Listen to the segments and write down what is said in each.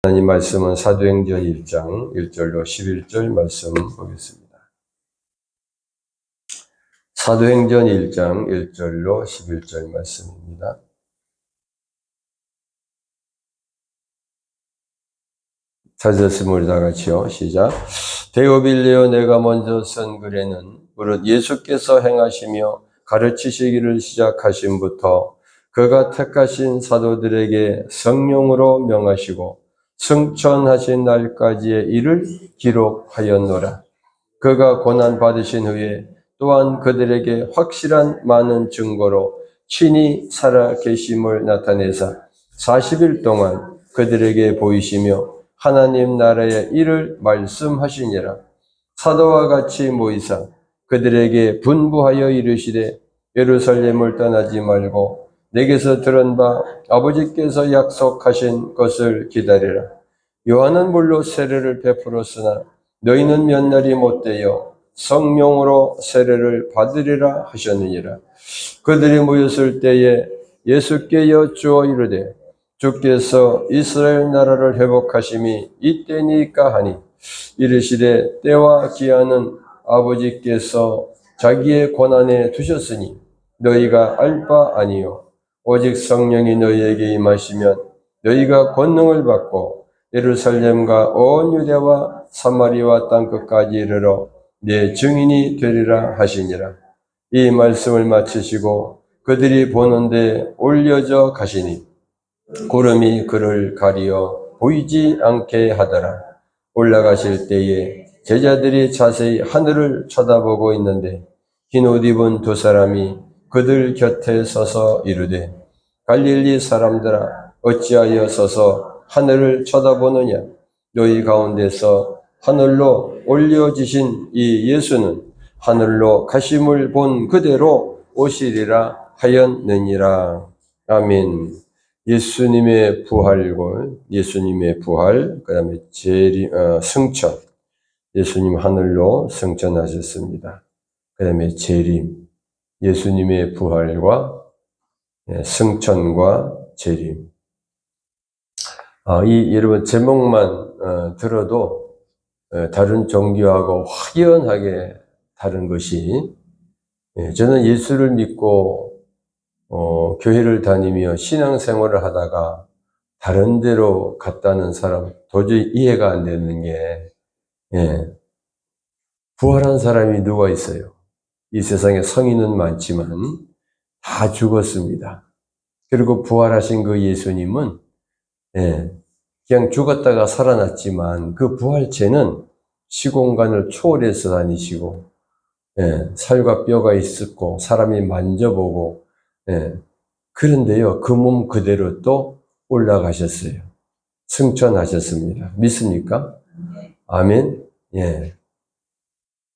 하나님 말씀은 사도행전 1장 1절로 11절 말씀 보겠습니다. 사도행전 1장 1절로 11절 말씀입니다. 찾으셨으면 우리 다 같이요. 시작. 데오빌리오 내가 먼저 쓴 글에는 무릇 예수께서 행하시며 가르치시기를 시작하심부터 그가 택하신 사도들에게 성령으로 명하시고 승천하신 날까지의 일을 기록하였노라. 그가 고난받으신 후에 또한 그들에게 확실한 많은 증거로 친히 살아 계심을 나타내사 40일 동안 그들에게 보이시며 하나님 나라의 일을 말씀하시니라. 사도와 같이 모이사 그들에게 분부하여 이르시되 예루살렘을 떠나지 말고 내게서 들은 바 아버지께서 약속하신 것을 기다리라. 요한은 물로 세례를 베풀었으나 너희는 몇 날이 못되어 성령으로 세례를 받으리라 하셨느니라. 그들이 모였을 때에 예수께 여쭈어 이르되 주께서 이스라엘 나라를 회복하심이 이때니까 하니 이르시되 때와 기한은 아버지께서 자기의 권한에 두셨으니 너희가 알 바 아니요 오직 성령이 너희에게 임하시면 너희가 권능을 받고 예루살렘과 온 유대와 사마리아 땅끝까지 이르러 내 증인이 되리라 하시니라. 이 말씀을 마치시고 그들이 보는데 올려져 가시니 구름이 그를 가리어 보이지 않게 하더라. 올라가실 때에 제자들이 자세히 하늘을 쳐다보고 있는데 흰 옷 입은 두 사람이 그들 곁에 서서 이르되 갈릴리 사람들아 어찌하여 서서 하늘을 쳐다보느냐. 너희 가운데서 하늘로 올려지신 이 예수는 하늘로 가심을 본 그대로 오시리라 하였느니라. 아멘. 예수님의 부활, 그 다음에 승천. 예수님 하늘로 승천하셨습니다. 그 다음에 재림. 예수님의 부활과 승천과 재림. 여러분 제목만 들어도 다른 종교하고 확연하게 다른 것이, 저는 예수를 믿고 교회를 다니며 신앙생활을 하다가 다른 데로 갔다는 사람 도저히 이해가 안 되는 게, 부활한 사람이 누가 있어요? 이 세상에 성인은 많지만 다 죽었습니다. 그리고 부활하신 그 예수님은 그냥 죽었다가 살아났지만 그 부활체는 시공간을 초월해서 다니시고, 살과 뼈가 있었고 사람이 만져보고, 그런데요 그 몸 그대로 또 올라가셨어요. 승천하셨습니다. 믿습니까? 아멘.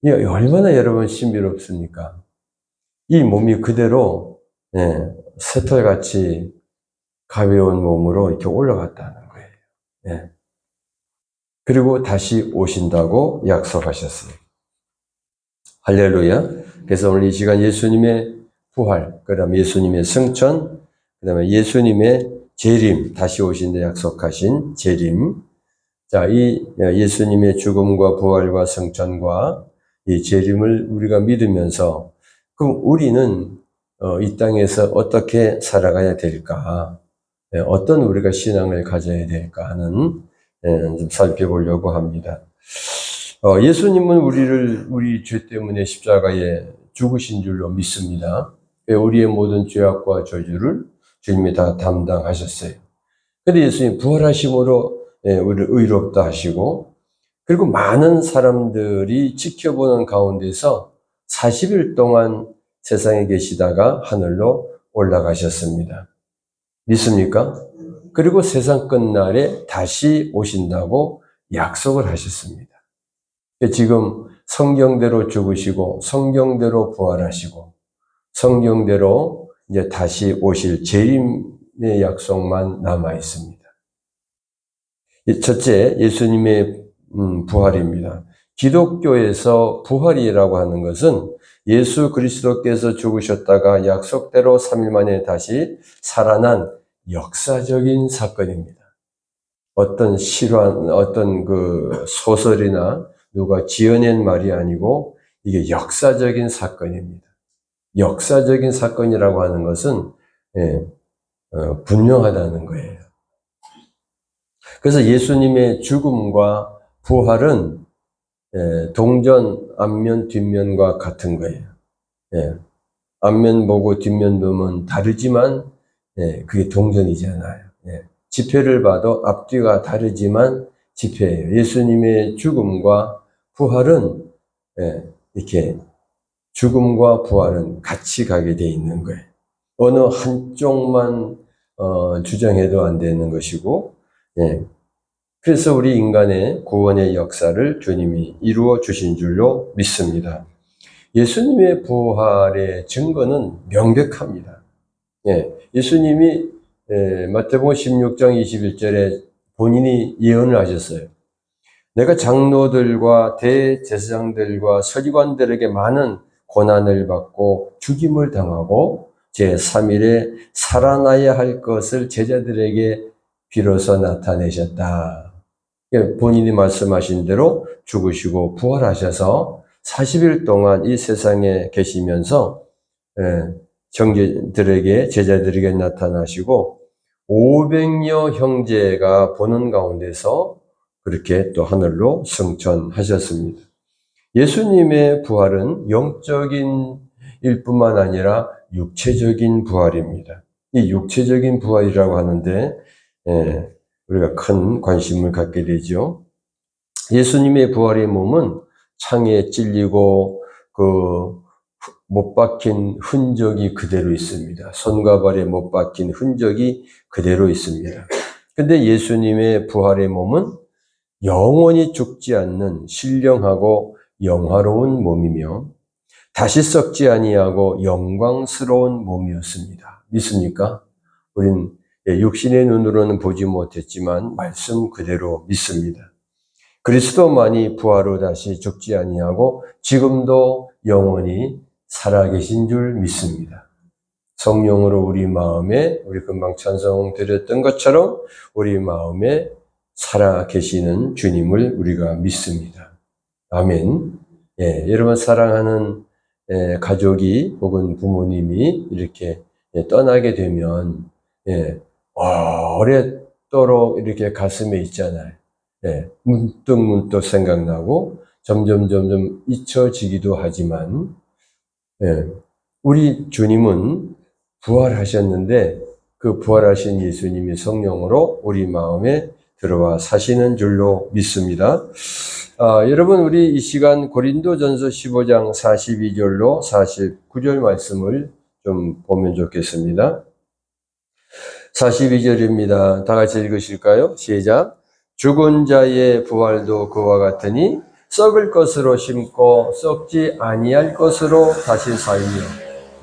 이 얼마나 여러분 신비롭습니까? 이 몸이 그대로 새털같이 가벼운 몸으로 이렇게 올라갔다는 거예요. 그리고 다시 오신다고 약속하셨어요. 할렐루야. 그래서 오늘 이 시간 예수님의 부활, 그 다음에 예수님의 승천, 그 다음에 예수님의 재림, 다시 오신다 약속하신 재림. 자, 이 예수님의 죽음과 부활과 승천과 이 재림을 우리가 믿으면서, 그럼 우리는 이 땅에서 어떻게 살아가야 될까? 어떤 우리가 신앙을 가져야 될까 하는 좀 살펴보려고 합니다. 예수님은 우리 죄 때문에 십자가에 죽으신 줄로 믿습니다. 우리의 모든 죄악과 저주를 주님이 다 담당하셨어요. 그런데 예수님 부활하심으로 우리를 의롭다 하시고, 그리고 많은 사람들이 지켜보는 가운데서 40일 동안 세상에 계시다가 하늘로 올라가셨습니다. 믿습니까? 그리고 세상 끝날에 다시 오신다고 약속을 하셨습니다. 지금 성경대로 죽으시고 성경대로 부활하시고 성경대로 이제 다시 오실 재림의 약속만 남아 있습니다. 첫째, 예수님의 부활입니다. 기독교에서 부활이라고 하는 것은 예수 그리스도께서 죽으셨다가 약속대로 3일 만에 다시 살아난 역사적인 사건입니다. 어떤 실화, 어떤 그 소설이나 누가 지어낸 말이 아니고 이게 역사적인 사건입니다. 역사적인 사건이라고 하는 것은 분명하다는 거예요. 그래서 예수님의 죽음과 부활은 동전 앞면 뒷면과 같은 거예요. 앞면 보고 뒷면 보면 다르지만 그게 동전이잖아요. 지폐를 봐도 앞뒤가 다르지만 지폐예요. 예수님의 죽음과 부활은 이렇게 죽음과 부활은 같이 가게 돼 있는 거예요. 어느 한쪽만 주장해도 안 되는 것이고, 그래서 우리 인간의 구원의 역사를 주님이 이루어 주신 줄로 믿습니다. 예수님의 부활의 증거는 명백합니다. 예수님이 마태복음 16장 21절에 본인이 예언을 하셨어요. 내가 장로들과 대제사장들과 서기관들에게 많은 고난을 받고 죽임을 당하고 제3일에 살아나야 할 것을 제자들에게 비로소 나타내셨다. 본인이 말씀하신 대로 죽으시고 부활하셔서 40일 동안 이 세상에 계시면서 형제들에게, 제자들에게 나타나시고 500여 형제가 보는 가운데서 그렇게 또 하늘로 승천하셨습니다. 예수님의 부활은 영적인 일뿐만 아니라 육체적인 부활입니다. 이 육체적인 부활이라고 하는데 우리가 큰 관심을 갖게 되죠. 예수님의 부활의 몸은 창에 찔리고 못 박힌 흔적이 그대로 있습니다. 손과 발에 못 박힌 흔적이 그대로 있습니다. 근데 예수님의 부활의 몸은 영원히 죽지 않는 신령하고 영화로운 몸이며 다시 썩지 아니하고 영광스러운 몸이었습니다. 믿습니까? 우린 육신의 눈으로는 보지 못했지만 말씀 그대로 믿습니다. 그리스도만이 부활로 다시 죽지 아니하고 지금도 영원히 살아계신 줄 믿습니다. 성령으로 우리 마음에, 우리 금방 찬송 드렸던 것처럼 우리 마음에 살아계시는 주님을 우리가 믿습니다. 아멘. 여러분 사랑하는 가족이 혹은 부모님이 이렇게 떠나게 되면 오랫도록 이렇게 가슴에 있잖아요. 문득 생각나고 점점 잊혀지기도 하지만 우리 주님은 부활하셨는데 그 부활하신 예수님이 성령으로 우리 마음에 들어와 사시는 줄로 믿습니다. 여러분 우리 이 시간 고린도전서 15장 42절로 49절 말씀을 좀 보면 좋겠습니다. 42절입니다. 다 같이 읽으실까요? 시작. 죽은 자의 부활도 그와 같으니 썩을 것으로 심고 썩지 아니할 것으로 다시 살며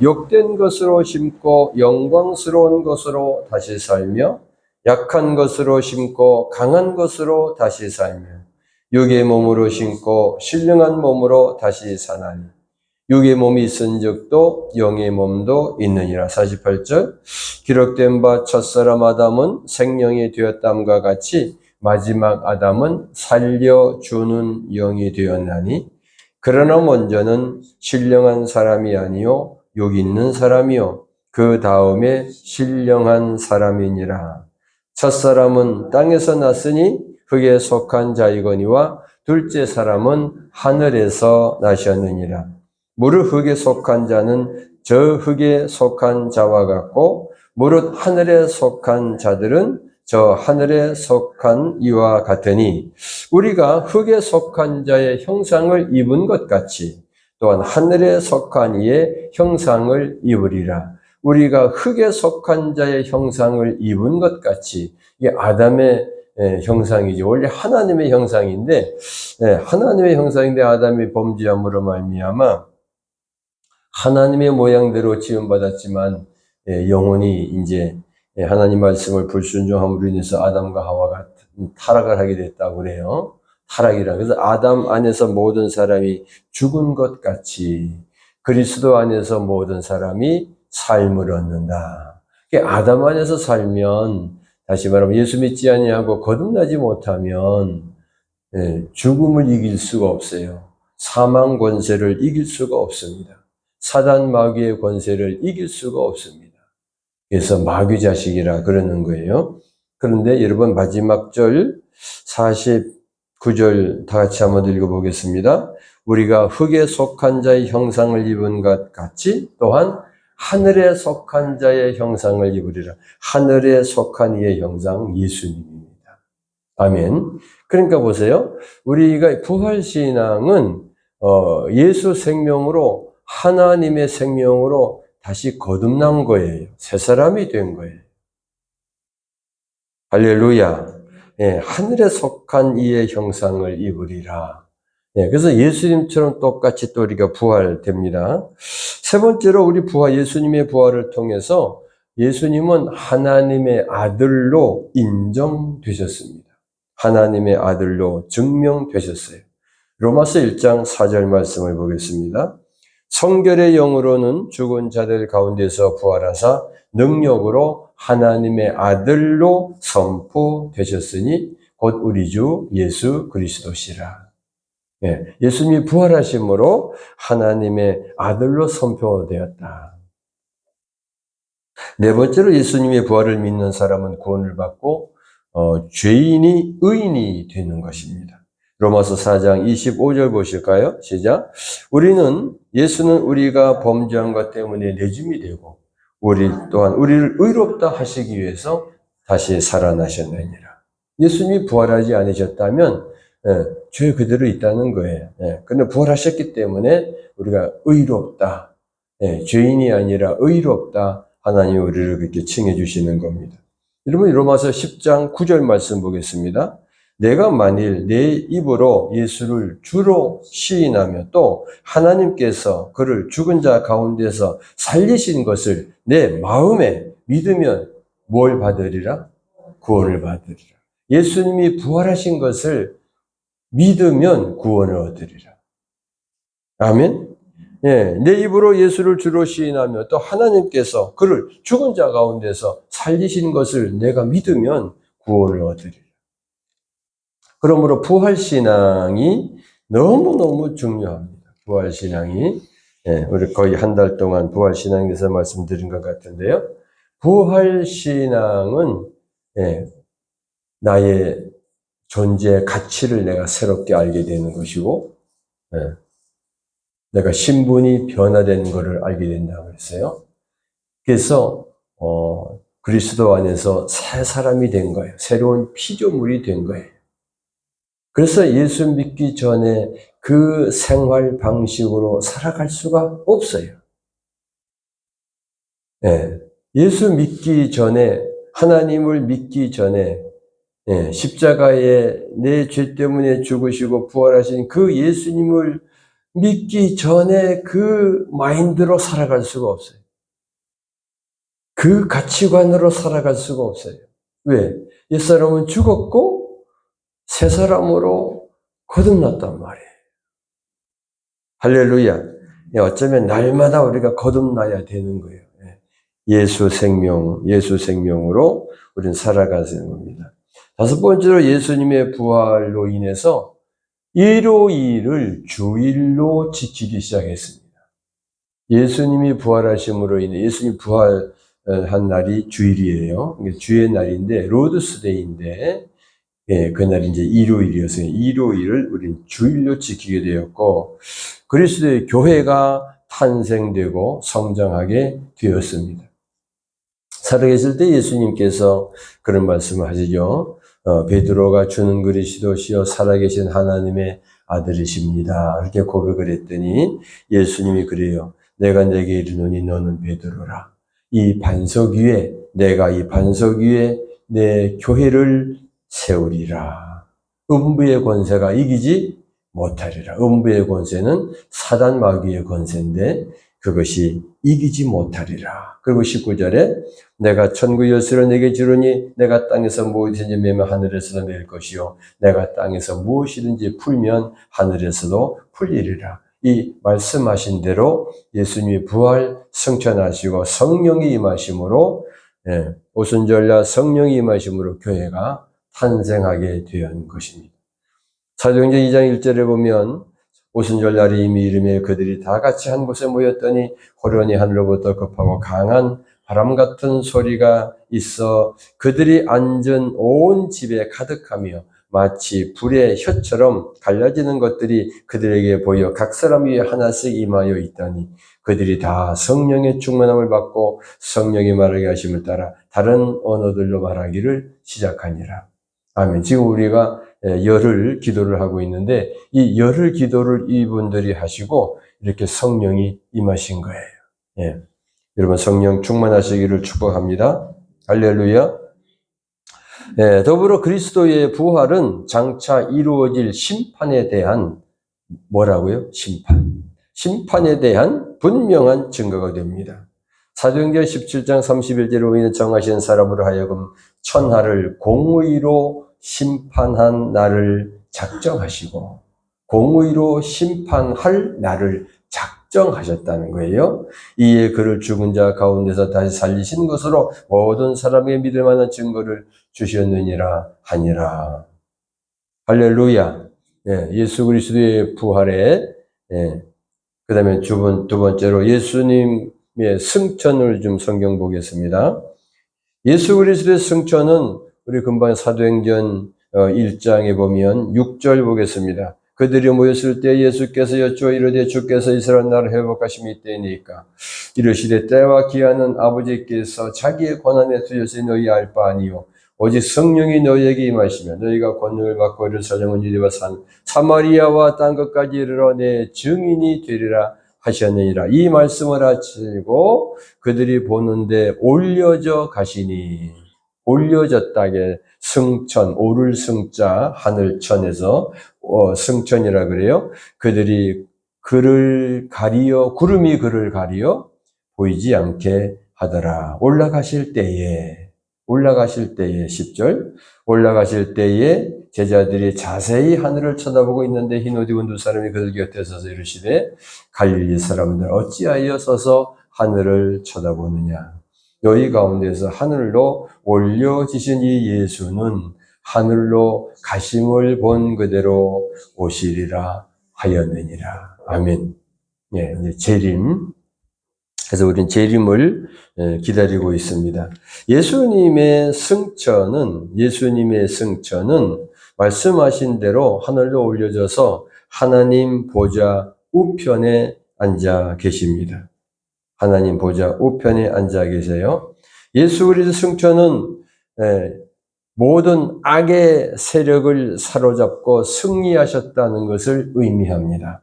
욕된 것으로 심고 영광스러운 것으로 다시 살며 약한 것으로 심고 강한 것으로 다시 살며 육의 몸으로 심고 신령한 몸으로 다시 사나니 육의 몸이 있은 적도 영의 몸도 있느니라. 48절 기록된 바 첫사람 아담은 생명이 되었담과 같이 마지막 아담은 살려주는 영이 되었나니 그러나 먼저는 신령한 사람이 아니요 육 있는 사람이요 그 다음에 신령한 사람이니라. 첫사람은 땅에서 났으니 흙에 속한 자이거니와 둘째 사람은 하늘에서 나셨느니라. 무릇 흙에 속한 자는 저 흙에 속한 자와 같고 무릇 하늘에 속한 자들은 저 하늘에 속한 이와 같으니 우리가 흙에 속한 자의 형상을 입은 것 같이 또한 하늘에 속한 이의 형상을 입으리라. 우리가 흙에 속한 자의 형상을 입은 것 같이 이게 아담의 형상이죠. 원래 하나님의 형상인데 하나님의 형상인데 아담이 범죄함으로 말미암아 하나님의 모양대로 지음받았지만 영혼이 이제 하나님 말씀을 불순종함으로 인해서 아담과 하와가 타락을 하게 됐다고 그래요. 타락이라. 그래서 아담 안에서 모든 사람이 죽은 것 같이 그리스도 안에서 모든 사람이 삶을 얻는다. 아담 안에서 살면 다시 말하면 예수 믿지 아니하고 거듭나지 못하면 죽음을 이길 수가 없어요. 사망 권세를 이길 수가 없습니다. 사단 마귀의 권세를 이길 수가 없습니다. 그래서 마귀 자식이라 그러는 거예요. 그런데 여러분 마지막 절 49절 다 같이 한번 읽어보겠습니다. 우리가 흙에 속한 자의 형상을 입은 것 같이 또한 하늘에 속한 자의 형상을 입으리라. 하늘에 속한 이의 형상 예수님입니다. 아멘. 그러니까 보세요. 우리가 부활신앙은 예수 생명으로 하나님의 생명으로 다시 거듭난 거예요. 새 사람이 된 거예요. 할렐루야. 하늘에 속한 이의 형상을 입으리라. 그래서 예수님처럼 똑같이 또 우리가 부활됩니다. 세 번째로 우리 예수님의 부활을 통해서 예수님은 하나님의 아들로 인정되셨습니다. 하나님의 아들로 증명되셨어요. 로마서 1장 4절 말씀을 보겠습니다. 성결의 영으로는 죽은 자들 가운데서 부활하사 능력으로 하나님의 아들로 선포되셨으니 곧 우리 주 예수 그리스도시라. 예수님이 부활하심으로 하나님의 아들로 선포되었다. 네 번째로 예수님의 부활을 믿는 사람은 구원을 받고 죄인이 의인이 되는 것입니다. 로마서 4장 25절 보실까요? 시작. 예수는 우리가 범죄한 것 때문에 내줌이 되고 우리 또한 우리를 의롭다 하시기 위해서 다시 살아나셨느니라. 예수님이 부활하지 않으셨다면 죄 그대로 있다는 거예요. 그런데 부활하셨기 때문에 우리가 의롭다. 죄인이 아니라 의롭다. 하나님이 우리를 그렇게 칭해 주시는 겁니다. 여러분 로마서 10장 9절 말씀 보겠습니다. 내가 만일 내 입으로 예수를 주로 시인하며 또 하나님께서 그를 죽은 자 가운데서 살리신 것을 내 마음에 믿으면 뭘 받으리라? 구원을 받으리라. 예수님이 부활하신 것을 믿으면 구원을 얻으리라. 아멘? 내 입으로 예수를 주로 시인하며 또 하나님께서 그를 죽은 자 가운데서 살리신 것을 내가 믿으면 구원을 얻으리라. 그러므로 부활신앙이 너무너무 중요합니다. 부활신앙이. 우리 거의 한 달 동안 부활신앙에 대해서 말씀드린 것 같은데요. 부활신앙은 나의 존재의 가치를 내가 새롭게 알게 되는 것이고 내가 신분이 변화된 것을 알게 된다고 했어요. 그래서 그리스도 안에서 새 사람이 된 거예요. 새로운 피조물이 된 거예요. 그래서 예수 믿기 전에 그 생활 방식으로 살아갈 수가 없어요. 예수 믿기 전에, 하나님을 믿기 전에 십자가에 내 죄 때문에 죽으시고 부활하신 그 예수님을 믿기 전에 그 마인드로 살아갈 수가 없어요. 그 가치관으로 살아갈 수가 없어요. 왜? 옛사람은 죽었고 새 사람으로 거듭났단 말이에요. 할렐루야. 어쩌면 날마다 우리가 거듭나야 되는 거예요. 예수 생명으로 우리는 살아가는 겁니다. 다섯 번째로 예수님의 부활로 인해서 일요일을 주일로 지키기 시작했습니다. 예수님이 부활하심으로 인해 예수님이 부활한 날이 주일이에요. 주의 날인데 로드스데이인데 그날이 이제 일요일이었어요. 일요일을 우리는 주일로 지키게 되었고 그리스도의 교회가 탄생되고 성장하게 되었습니다. 살아계실 때 예수님께서 그런 말씀을 하시죠. 베드로가 주는 그리스도시요 살아계신 하나님의 아들이십니다. 이렇게 고백을 했더니 예수님이 그래요. 내가 내게 이르노니 너는 베드로라. 내가 이 반석 위에 내 교회를 세우리라. 음부의 권세가 이기지 못하리라. 음부의 권세는 사단 마귀의 권세인데 그것이 이기지 못하리라. 그리고 19절에 내가 천국 열쇠를 내게 주르니 내가 땅에서 무엇이든지 매면 하늘에서도 매일 것이요 내가 땅에서 무엇이든지 풀면 하늘에서도 풀리리라. 이 말씀하신 대로 예수님이 부활 승천하시고 성령이 임하심으로 오순절날 성령이 임하심으로 교회가 탄생하게 된 것입니다. 사도행전 2장 1절에 보면 오순절날이 이미 이르며 그들이 다 같이 한 곳에 모였더니 호련히 하늘로부터 급하고 강한 바람 같은 소리가 있어 그들이 앉은 온 집에 가득하며 마치 불의 혀처럼 갈라지는 것들이 그들에게 보여 각 사람 위에 하나씩 임하여 있다니 그들이 다 성령의 충만함을 받고 성령이 말하게 하심을 따라 다른 언어들로 말하기를 시작하니라. 아멘. 지금 우리가 열흘 기도를 하고 있는데 이 열흘 기도를 이분들이 하시고 이렇게 성령이 임하신 거예요. 예. 여러분 성령 충만하시기를 축복합니다. 할렐루야. 예, 더불어 그리스도의 부활은 장차 이루어질 심판에 대한 뭐라고요? 심판에 대한 분명한 증거가 됩니다. 사도행전 17장 31절에 보면 정하신 사람으로 하여금 천하를 공의로 심판한 날을 작정하시고 공의로 심판할 날을 작정하셨다는 거예요. 이에 그를 죽은 자 가운데서 다시 살리신 것으로 모든 사람에게 믿을 만한 증거를 주셨느니라 하니라. 할렐루야. 예, 예수 그리스도의 부활에 그 다음에 두 번째로 예수님의 승천을 좀 성경 보겠습니다. 예수 그리스도의 승천은 우리 금방 사도행전 1장에 보면 6절 보겠습니다. 그들이 모였을 때 예수께서 여쭈어 이르되 주께서 이스라엘 나라를 회복하심이 이때이니까 이르시되 때와 기한은 아버지께서 자기의 권한에 두셔서 너희 알 바 아니요 오직 성령이 너희에게 임하시면 너희가 권능을 받고 이를 사정은 유대와 사마리아와 딴 것까지 이르러 내 증인이 되리라 하셨느니라. 이 말씀을 하시고 그들이 보는데 올려져 가시니 올려졌다게 승천 오를 승자 하늘천에서 승천이라 그래요. 그들이 그를 가리어 구름이 그를 가리어 보이지 않게 하더라. 올라가실 때에 10절 올라가실 때에 제자들이 자세히 하늘을 쳐다보고 있는데 흰 옷 입은 두 사람이 그들 곁에 서서 이르시되 갈릴리 사람들 어찌하여 서서 하늘을 쳐다보느냐 너희 가운데서 하늘로 올려지신 이 예수는 하늘로 가심을 본 그대로 오시리라 하였느니라. 아멘. 예, 이제 재림. 그래서 우리는 재림을 기다리고 있습니다. 예수님의 승천은 말씀하신 대로 하늘로 올려져서 하나님 보좌 우편에 앉아 계십니다. 하나님 보좌 우편에 앉아 계세요. 예수 그리스도 승천은 모든 악의 세력을 사로잡고 승리하셨다는 것을 의미합니다.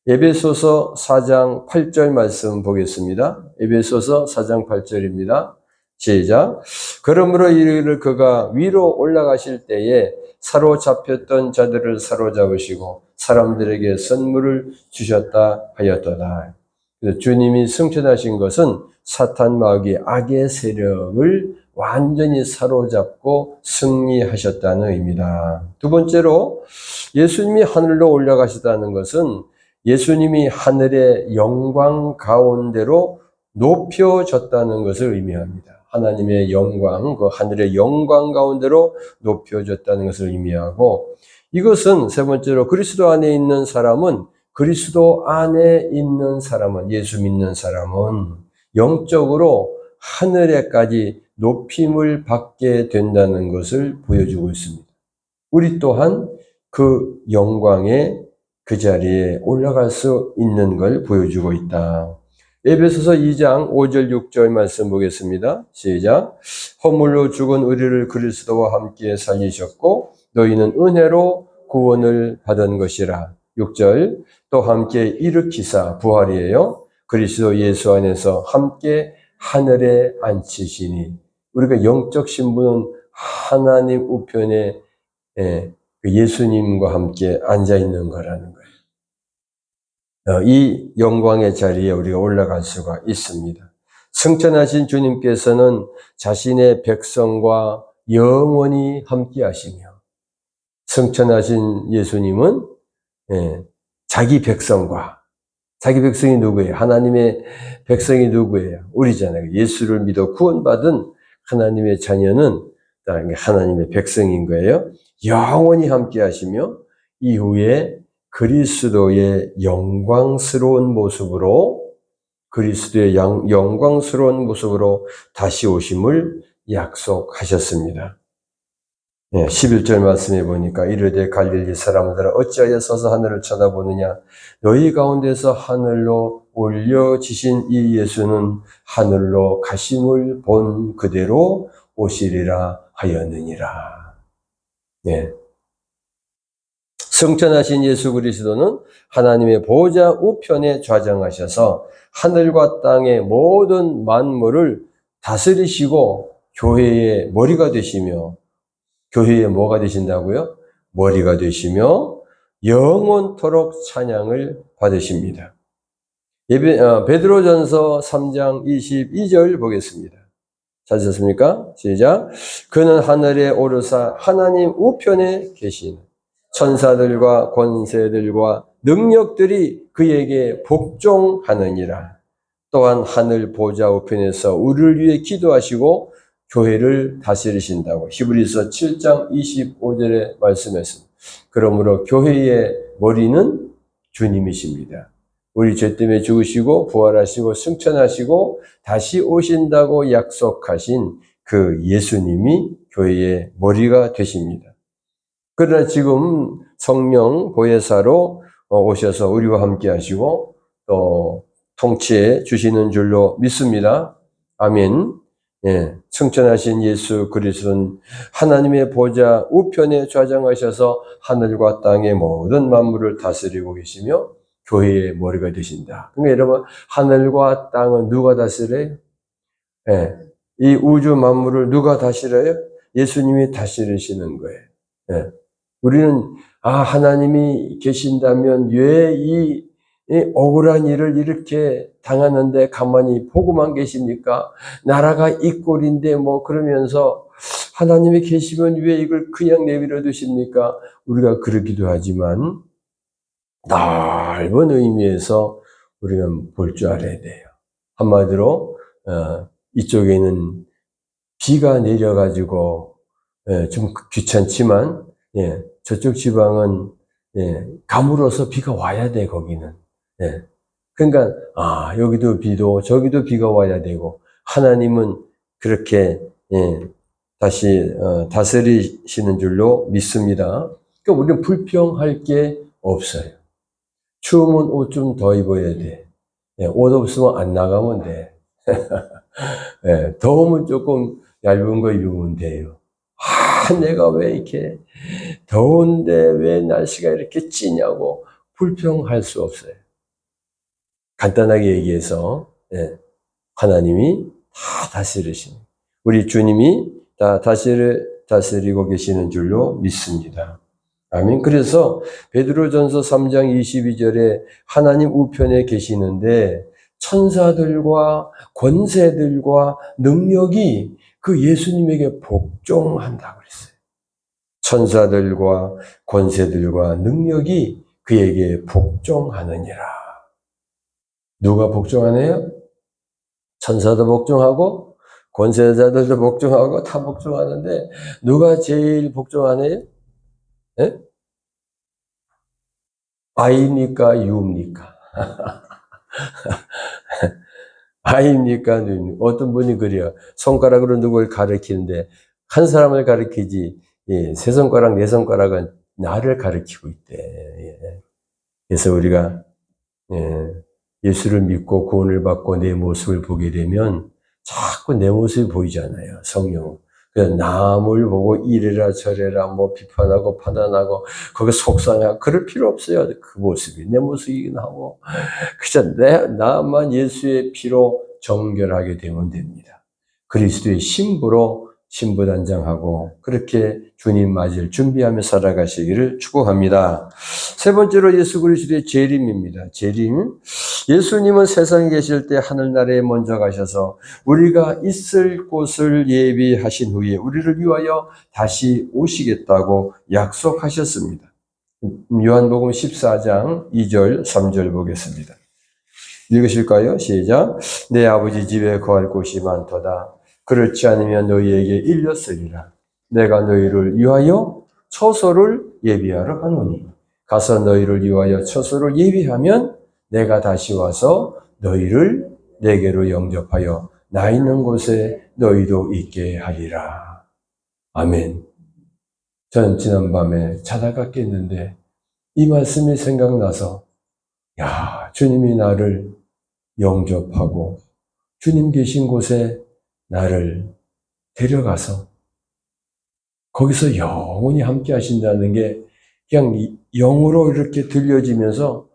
에베소서 4장 8절 말씀 보겠습니다. 에베소서 4장 8절입니다. 시작. 그러므로 이르기를 그가 위로 올라가실 때에 사로잡혔던 자들을 사로잡으시고 사람들에게 선물을 주셨다 하였도다. 주님이 승천하신 것은 사탄 마귀 악의 세력을 완전히 사로잡고 승리하셨다는 의미다. 두 번째로 예수님이 하늘로 올라가시다는 것은 예수님이 하늘의 영광 가운데로 높여졌다는 것을 의미합니다. 하나님의 영광, 그 하늘의 영광 가운데로 높여졌다는 것을 의미하고 이것은 세 번째로 그리스도 안에 있는 사람은 예수 믿는 사람은 영적으로 하늘에까지 높임을 받게 된다는 것을 보여주고 있습니다. 우리 또한 그 영광의 그 자리에 올라갈 수 있는 걸 보여주고 있다. 에베소서 2장 5절 6절 말씀 보겠습니다. 시작. 허물로 죽은 우리를 그리스도와 함께 살리셨고 너희는 은혜로 구원을 받은 것이라. 6절 또 함께 일으키사 부활이에요. 그리스도 예수 안에서 함께 하늘에 앉히시니 우리가 영적 신분은 하나님 우편에 예수님과 함께 앉아 있는 거라는 거예요. 이 영광의 자리에 우리가 올라갈 수가 있습니다. 승천하신 주님께서는 자신의 백성과 영원히 함께 하시며 승천하신 예수님은 자기 백성이 누구예요? 하나님의 백성이 누구예요? 우리잖아요. 예수를 믿어 구원받은 하나님의 자녀는 하나님의 백성인 거예요. 영원히 함께 하시며 이후에 그리스도의 영광스러운 모습으로 다시 오심을 약속하셨습니다. 11절 말씀해 보니까 이르되 갈릴리 사람들아 어찌하여 서서 하늘을 쳐다보느냐 너희 가운데서 하늘로 올려지신 이 예수는 하늘로 가심을 본 그대로 오시리라 하였느니라. 승천하신 예수 그리스도는 하나님의 보좌 우편에 좌정하셔서 하늘과 땅의 모든 만물을 다스리시고 교회의 머리가 되시며, 교회의 뭐가 되신다고요? 머리가 되시며 영원토록 찬양을 받으십니다. 베드로전서 3장 22절 보겠습니다. 찾으셨습니까? 시작. 그는 하늘에 오르사 하나님 우편에 계신 천사들과 권세들과 능력들이 그에게 복종하느니라. 또한 하늘 보좌 우편에서 우리를 위해 기도하시고 교회를 다스리신다고 히브리서 7장 25절에 말씀했습니다. 그러므로 교회의 머리는 주님이십니다. 우리 죄 때문에 죽으시고 부활하시고 승천하시고 다시 오신다고 약속하신 그 예수님이 교회의 머리가 되십니다. 그러나 지금 성령 보혜사로 오셔서 우리와 함께 하시고 또 통치해 주시는 줄로 믿습니다. 아멘. 승천하신 예수 그리스도는 하나님의 보좌 우편에 좌정하셔서 하늘과 땅의 모든 만물을 다스리고 계시며 교회의 머리가 되신다. 그러니까 여러분, 하늘과 땅은 누가 다스려요? 이 우주 만물을 누가 다스려요? 예수님이 다스리시는 거예요. 우리는 하나님이 계신다면 왜 이 억울한 일을 이렇게 당하는데 가만히 보고만 계십니까? 나라가 이 꼴인데 그러면서 하나님이 계시면 왜 이걸 그냥 내버려 두십니까? 우리가 그러기도 하지만 넓은 의미에서 우리가 볼 줄 알아야 돼요. 한마디로 이쪽에는 비가 내려가지고 좀 귀찮지만 저쪽 지방은 가물어서 비가 와야 돼. 거기는. 그러니까 여기도 저기도 비가 와야 되고 하나님은 그렇게 다시 다스리시는 줄로 믿습니다. 그러니까 우리는 불평할 게 없어요. 추우면 옷 좀 더 입어야 돼. 옷 없으면 안 나가면 돼. 더우면 조금 얇은 거 입으면 돼요. 내가 왜 이렇게 더운데 왜 날씨가 이렇게 찌냐고 불평할 수 없어요. 간단하게 얘기해서 하나님이 다 다스리시는, 우리 주님이 다 다스리고 계시는 줄로 믿습니다. 아멘. 그래서 베드로전서 3장 22절에 하나님 우편에 계시는데 천사들과 권세들과 능력이 그 예수님에게 복종한다고 그랬어요. 천사들과 권세들과 능력이 그에게 복종하느니라. 누가 복종하네요? 천사도 복종하고 권세자들도 복종하고 다 복종하는데 누가 제일 복종하네요? 아이입니까? 유입니까? 아이입니까? 누입니까? 어떤 분이 그래요. 손가락으로 누굴 가리키는데 한 사람을 가리키지 세 손가락, 네 손가락은 나를 가리키고 있대. 그래서 우리가 예수를 믿고 구원을 받고 내 모습을 보게 되면 자꾸 내 모습이 보이잖아요. 성령. 그래서 남을 보고 이래라 저래라 비판하고 판단하고 거기 속상하고 그럴 필요 없어요. 그 모습이 내 모습이긴 하고 그저 나만 예수의 피로 정결하게 되면 됩니다. 그리스도의 신부로 신부단장하고 그렇게 주님 맞을 준비하며 살아가시기를 축복합니다. 세 번째로 예수 그리스도의 재림입니다. 재림. 예수님은 세상에 계실 때 하늘나라에 먼저 가셔서 우리가 있을 곳을 예비하신 후에 우리를 위하여 다시 오시겠다고 약속하셨습니다. 요한복음 14장 2절 3절 보겠습니다. 읽으실까요? 시작. 내 아버지 집에 거할 곳이 많도다. 그렇지 않으면 너희에게 일렸으리라. 내가 너희를 위하여 처소를 예비하러 가노니 가서 너희를 위하여 처소를 예비하면 내가 다시 와서 너희를 내게로 영접하여 나 있는 곳에 너희도 있게 하리라. 아멘. 저는 지난밤에 자다가 깼는데 이 말씀이 생각나서 주님이 나를 영접하고 주님 계신 곳에 나를 데려가서 거기서 영원히 함께 하신다는 게 그냥 영으로 이렇게 들려지면서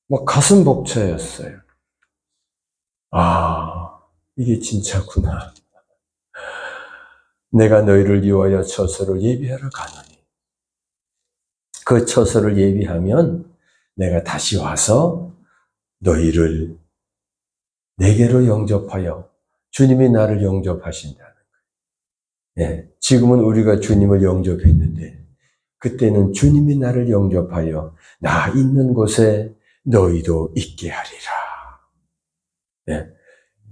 막 가슴 벅차였어요. 이게 진짜구나. 내가 너희를 위하여 처소를 예비하러 가노니 그 처소를 예비하면 내가 다시 와서 너희를 내게로 영접하여 주님이 나를 영접하신다는 거예요. 지금은 우리가 주님을 영접했는데 그때는 주님이 나를 영접하여 나 있는 곳에 너희도 있게 하리라.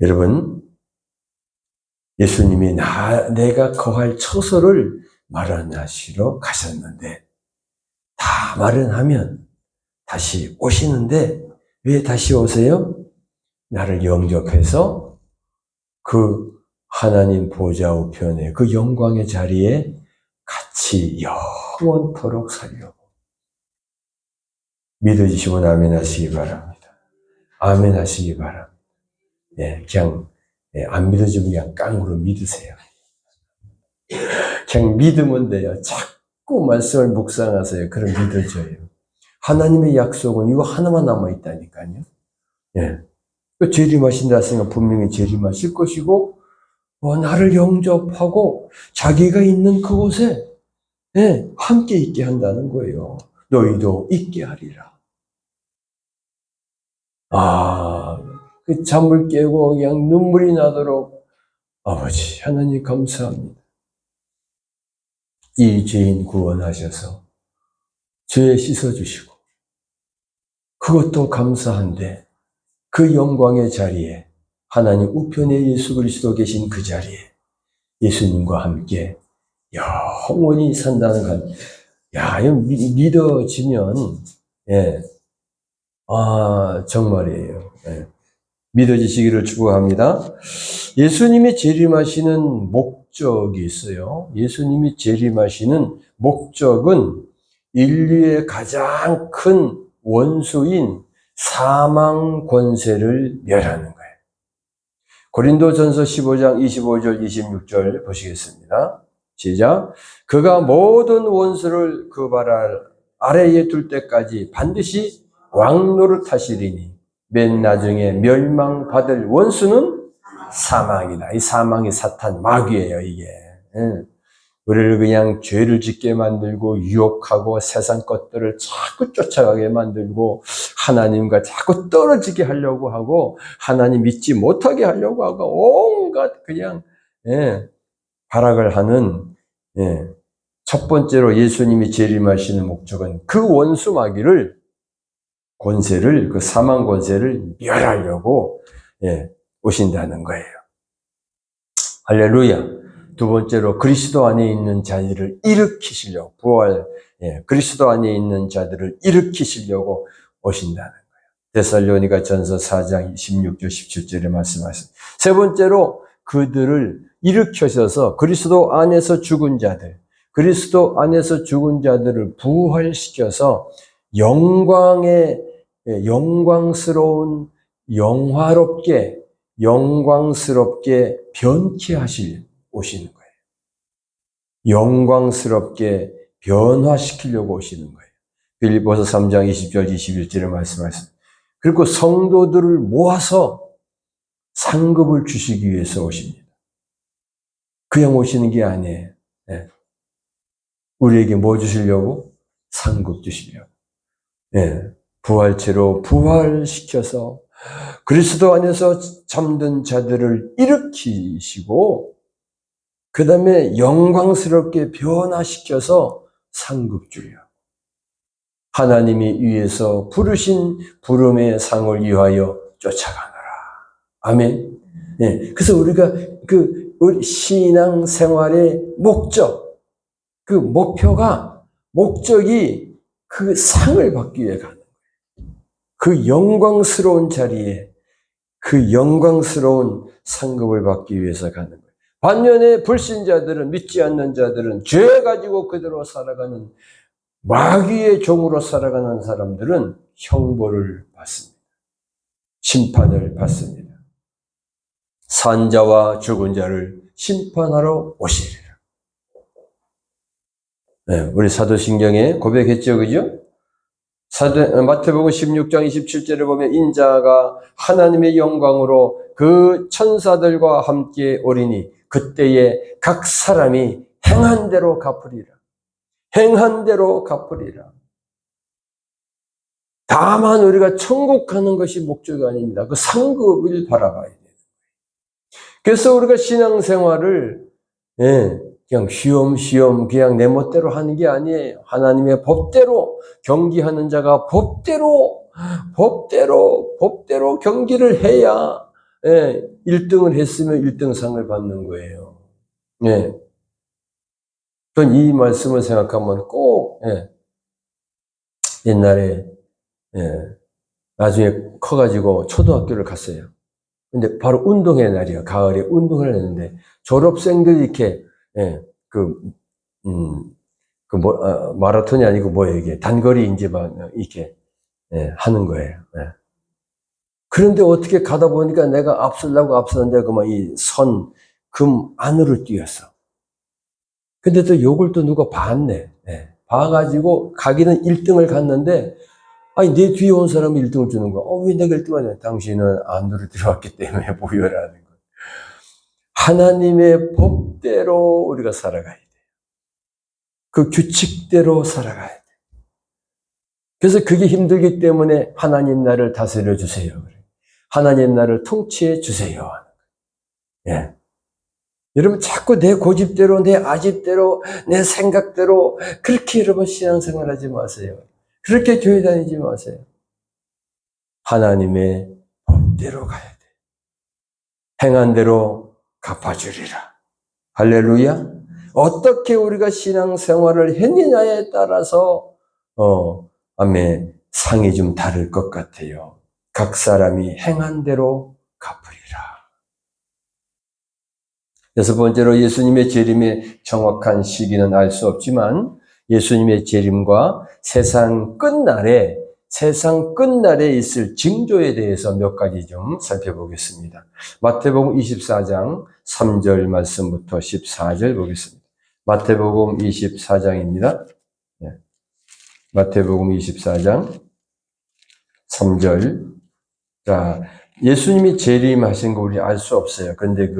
여러분, 예수님이 내가 거할 처소를 마련하시러 가셨는데 다 마련하면 다시 오시는데 왜 다시 오세요? 나를 영접해서 그 하나님 보좌 우편에 그 영광의 자리에 같이 영원토록 살려고. 믿어주시면 아멘 하시기 바랍니다. 아멘 하시기 바랍니다. 그냥 안 믿어지면 그냥 깡으로 믿으세요. 그냥 믿으면 돼요. 자꾸 말씀을 묵상하세요. 그럼 믿어져요. 하나님의 약속은 이거 하나만 남아있다니까요. 재림하신다 했으니까 분명히 재림하실 것이고 나를 영접하고 자기가 있는 그곳에 함께 있게 한다는 거예요. 너희도 있게 하리라. 그 잠을 깨고 그냥 눈물이 나도록 아버지 하나님 감사합니다. 이 죄인 구원하셔서 죄 씻어주시고 그것도 감사한데 그 영광의 자리에 하나님 우편에 예수 그리스도 계신 그 자리에 예수님과 함께 영원히 산다는 것. 이거 믿어지면 정말이에요. 믿어지시기를 축복합니다. 예수님이 재림하시는 목적이 있어요. 예수님이 재림하시는 목적은 인류의 가장 큰 원수인 사망 권세를 멸하는 거예요. 고린도전서 15장 25절 26절 보시겠습니다. 시작. 그가 모든 원수를 그 발 아래에 둘 때까지 반드시 왕노릇하시리니 맨 나중에 멸망받을 원수는 사망이다. 이 사망이 사탄 마귀예요, 이게. 우리를 그냥 죄를 짓게 만들고 유혹하고 세상 것들을 자꾸 쫓아가게 만들고 하나님과 자꾸 떨어지게 하려고 하고 하나님 믿지 못하게 하려고 하고 온갖 그냥 발악을 하는 첫 번째로 예수님이 재림하시는 목적은 그 원수 마귀를 권세를 그 사망 권세를 멸하려고 오신다는 거예요. 할렐루야. 두 번째로 그리스도 안에 있는 자들을 일으키시려고 그리스도 안에 있는 자들을 일으키시려고 오신다는 거예요. 데살로니가 전서 4장 16절 17절에 말씀하셨습니다. 세 번째로 그들을 일으켜셔서 그리스도 안에서 죽은 자들을 부활시켜서 영광스러운 영광스럽게 변케 오시는 거예요. 영광스럽게 변화시키려고 오시는 거예요. 빌립보서 3장 20절 21절에 말씀하셨습니다. 그리고 성도들을 모아서 상급을 주시기 위해서 오십니다. 그냥 오시는 게 아니에요. 우리에게 뭐 주시려고? 상급 주시려고. 부활체로 부활시켜서 그리스도 안에서 잠든 자들을 일으키시고 그 다음에 영광스럽게 변화시켜서 상급 주려. 하나님이 위에서 부르신 부름의 상을 위하여 쫓아가노라. 아멘. 그래서 우리가 그 우리 신앙생활의 목적, 그 목적이 그 상을 받기 위해 가는 거예요. 그 영광스러운 자리에 그 영광스러운 상급을 받기 위해서 가는 거예요. 반면에 불신자들은, 믿지 않는 자들은, 죄 가지고 그대로 살아가는 마귀의 종으로 살아가는 사람들은 형벌을 받습니다. 심판을 받습니다. 산자와 죽은 자를 심판하러 오시리라. 네, 우리 사도신경에 고백했죠, 그죠? 마태복음 16장 27절에 보면 인자가 하나님의 영광으로 그 천사들과 함께 오리니 그때에 각 사람이 행한 대로 갚으리라. 행한 대로 갚으리라. 다만 우리가 천국 가는 것이 목적이 아닙니다. 그 상급을 바라봐야 돼요. 그래서 우리가 신앙생활을 그냥 쉬엄쉬엄 그냥 내 멋대로 하는 게 아니에요. 하나님의 법대로 경기하는 자가 법대로 경기를 해야 1등을 했으면 1등상을 받는 거예요. 전 이 말씀을 생각하면 꼭 옛날에 나중에 커가지고 초등학교를 갔어요. 근데 바로 운동회 날이야. 가을에 운동을 했는데 졸업생들이 이렇게 마라톤이 아니고 뭐예요 이게 단거리 이제 막 이렇게 하는 거예요. 그런데 어떻게 가다 보니까 내가 앞서는데 그만 이 선 금 안으로 뛰었어. 근데 또 요걸 또 누가 봤네. 봐가지고 가기는 1등을 갔는데 아니 내 뒤에 온 사람이 1등을 주는 거야. 왜 내가 1등하냐? 당신은 안으로 들어왔기 때문에 무효라는 거야. 하나님의 법대로 우리가 살아가야 돼. 그 규칙대로 살아가야 돼. 그래서 그게 힘들기 때문에 하나님 나를 다스려 주세요. 하나님 나를 통치해 주세요. 여러분 자꾸 내 고집대로, 내 아집대로, 내 생각대로 그렇게 여러분 신앙생활하지 마세요. 그렇게 교회 다니지 마세요. 하나님의 법대로 가야 돼. 행한 대로 갚아주리라. 할렐루야. 어떻게 우리가 신앙생활을 했느냐에 따라서 아멘, 상이 좀 다를 것 같아요. 각 사람이 행한 대로 갚으리라. 여섯 번째로 예수님의 재림의 정확한 시기는 알 수 없지만 예수님의 재림과 세상 끝날에 있을 징조에 대해서 몇 가지 좀 살펴보겠습니다. 마태복음 24장 3절 말씀부터 14절 보겠습니다. 마태복음 24장입니다. 마태복음 24장 3절. 자, 예수님이 재림하신 거 우리 알 수 없어요. 그런데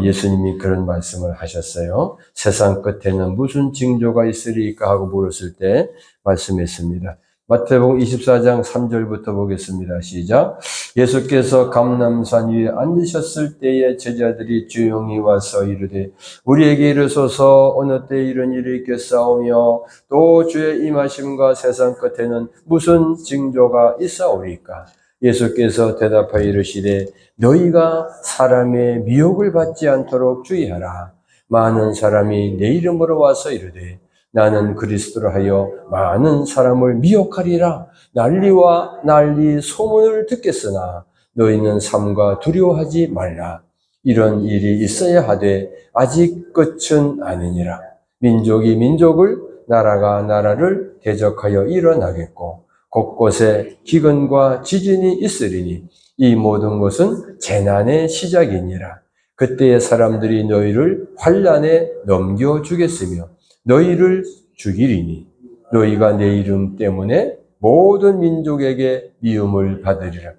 예수님이 그런 말씀을 하셨어요. 세상 끝에는 무슨 징조가 있으리까 하고 물었을 때 말씀했습니다. 마태복음 24장 3절부터 보겠습니다. 시작. 예수께서 감람산 위에 앉으셨을 때에 제자들이 조용히 와서 이르되 우리에게 이르소서 어느 때 이런 일이 있겠사오며 또 주의 임하심과 세상 끝에는 무슨 징조가 있사오리까? 예수께서 대답하여 이르시되 너희가 사람의 미혹을 받지 않도록 주의하라. 많은 사람이 내 이름으로 와서 이르되 나는 그리스도라 하여 많은 사람을 미혹하리라. 난리 소문을 듣겠으나 너희는 삼가 두려워하지 말라. 이런 일이 있어야 하되 아직 끝은 아니니라. 민족이 민족을 나라가 나라를 대적하여 일어나겠고 곳곳에 기근과 지진이 있으리니 이 모든 것은 재난의 시작이니라. 그때의 사람들이 너희를 환난에 넘겨주겠으며 너희를 죽이리니 너희가 내 이름 때문에 모든 민족에게 미움을 받으리라.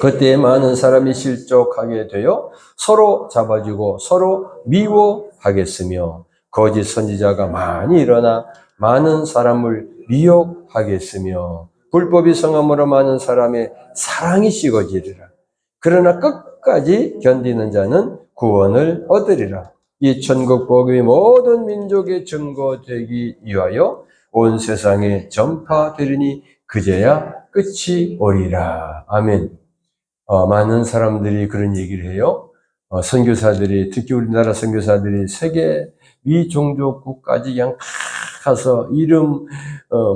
그때 많은 사람이 실족하게 되어 서로 잡아주고 서로 미워하겠으며 거짓 선지자가 많이 일어나 많은 사람을 미혹하겠으며 불법이 성함으로 많은 사람의 사랑이 식어지리라. 그러나 끝까지 견디는 자는 구원을 얻으리라. 이 천국 복음이 모든 민족의 증거되기 위하여 온 세상에 전파되리니 그제야 끝이 오리라. 아멘. 많은 사람들이 그런 얘기를 해요. 선교사들이, 특히 우리나라 선교사들이 세계 미종족국까지 그냥 다 가서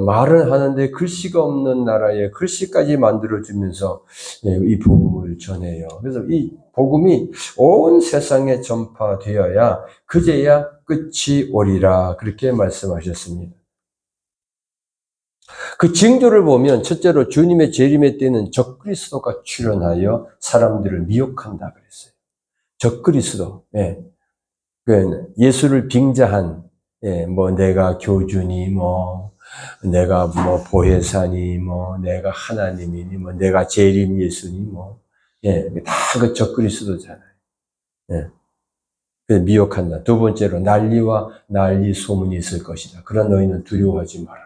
말을 하는데 글씨가 없는 나라에 글씨까지 만들어주면서 이 복음을 전해요. 그래서 이 복음이 온 세상에 전파되어야 그제야 끝이 오리라. 그렇게 말씀하셨습니다. 그 징조를 보면 첫째로 주님의 재림의 때는 적그리스도가 출현하여 사람들을 미혹한다 그랬어요. 적그리스도. 예. 예수를 빙자한, 내가 교주니, 내가 보혜사니, 내가 하나님이니, 내가 재림 예수니, 다 그 적그리스도잖아요. 예. 미혹한다. 두 번째로 난리와 난리 소문이 있을 것이다. 그러나 너희는 두려워하지 말아라.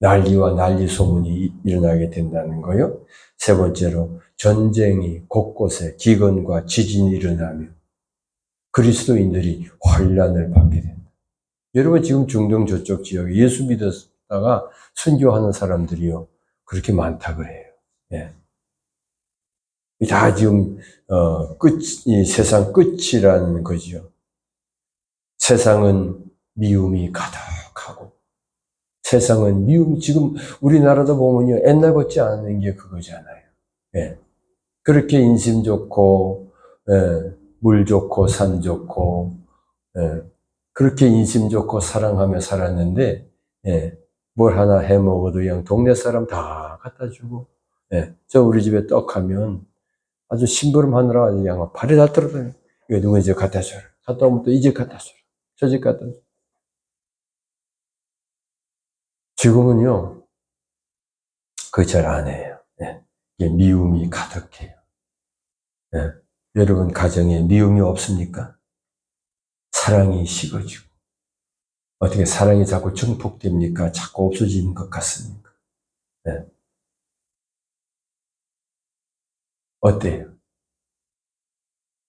난리와 난리 소문이 일어나게 된다는 거요. 세 번째로 전쟁이 곳곳에 기근과 지진이 일어나며 그리스도인들이 환난을 받게 된다. 여러분 지금 중동 저쪽 지역에 예수 믿었다가 선교하는 사람들이요 그렇게 많다 그래요. 예. 다 지금 이 세상 끝이라는 거죠. 세상은 미움이 가득하고 세상은 미움, 지금 우리나라도 보면요 옛날 같지 않은 게 그거잖아요. 예. 그렇게 인심 좋고 물 좋고 산 좋고 그렇게 인심 좋고 사랑하며 살았는데 뭘 하나 해 먹어도 그냥 동네 사람 다 갖다 주고 저 우리 집에 떡하면 아주 심부름하느라 그냥 발이 다 떨어져요. 이거 누구 이제 갖다 줘라. 갔다 오면 또 이 집 갖다 줘라. 저 집 갖다 줘라. 지금은요 그 잘 안 해요. 미움이 가득해요. 여러분 가정에 미움이 없습니까? 사랑이 식어지고 어떻게 사랑이 자꾸 증폭됩니까? 자꾸 없어지는 것 같습니까? 어때요?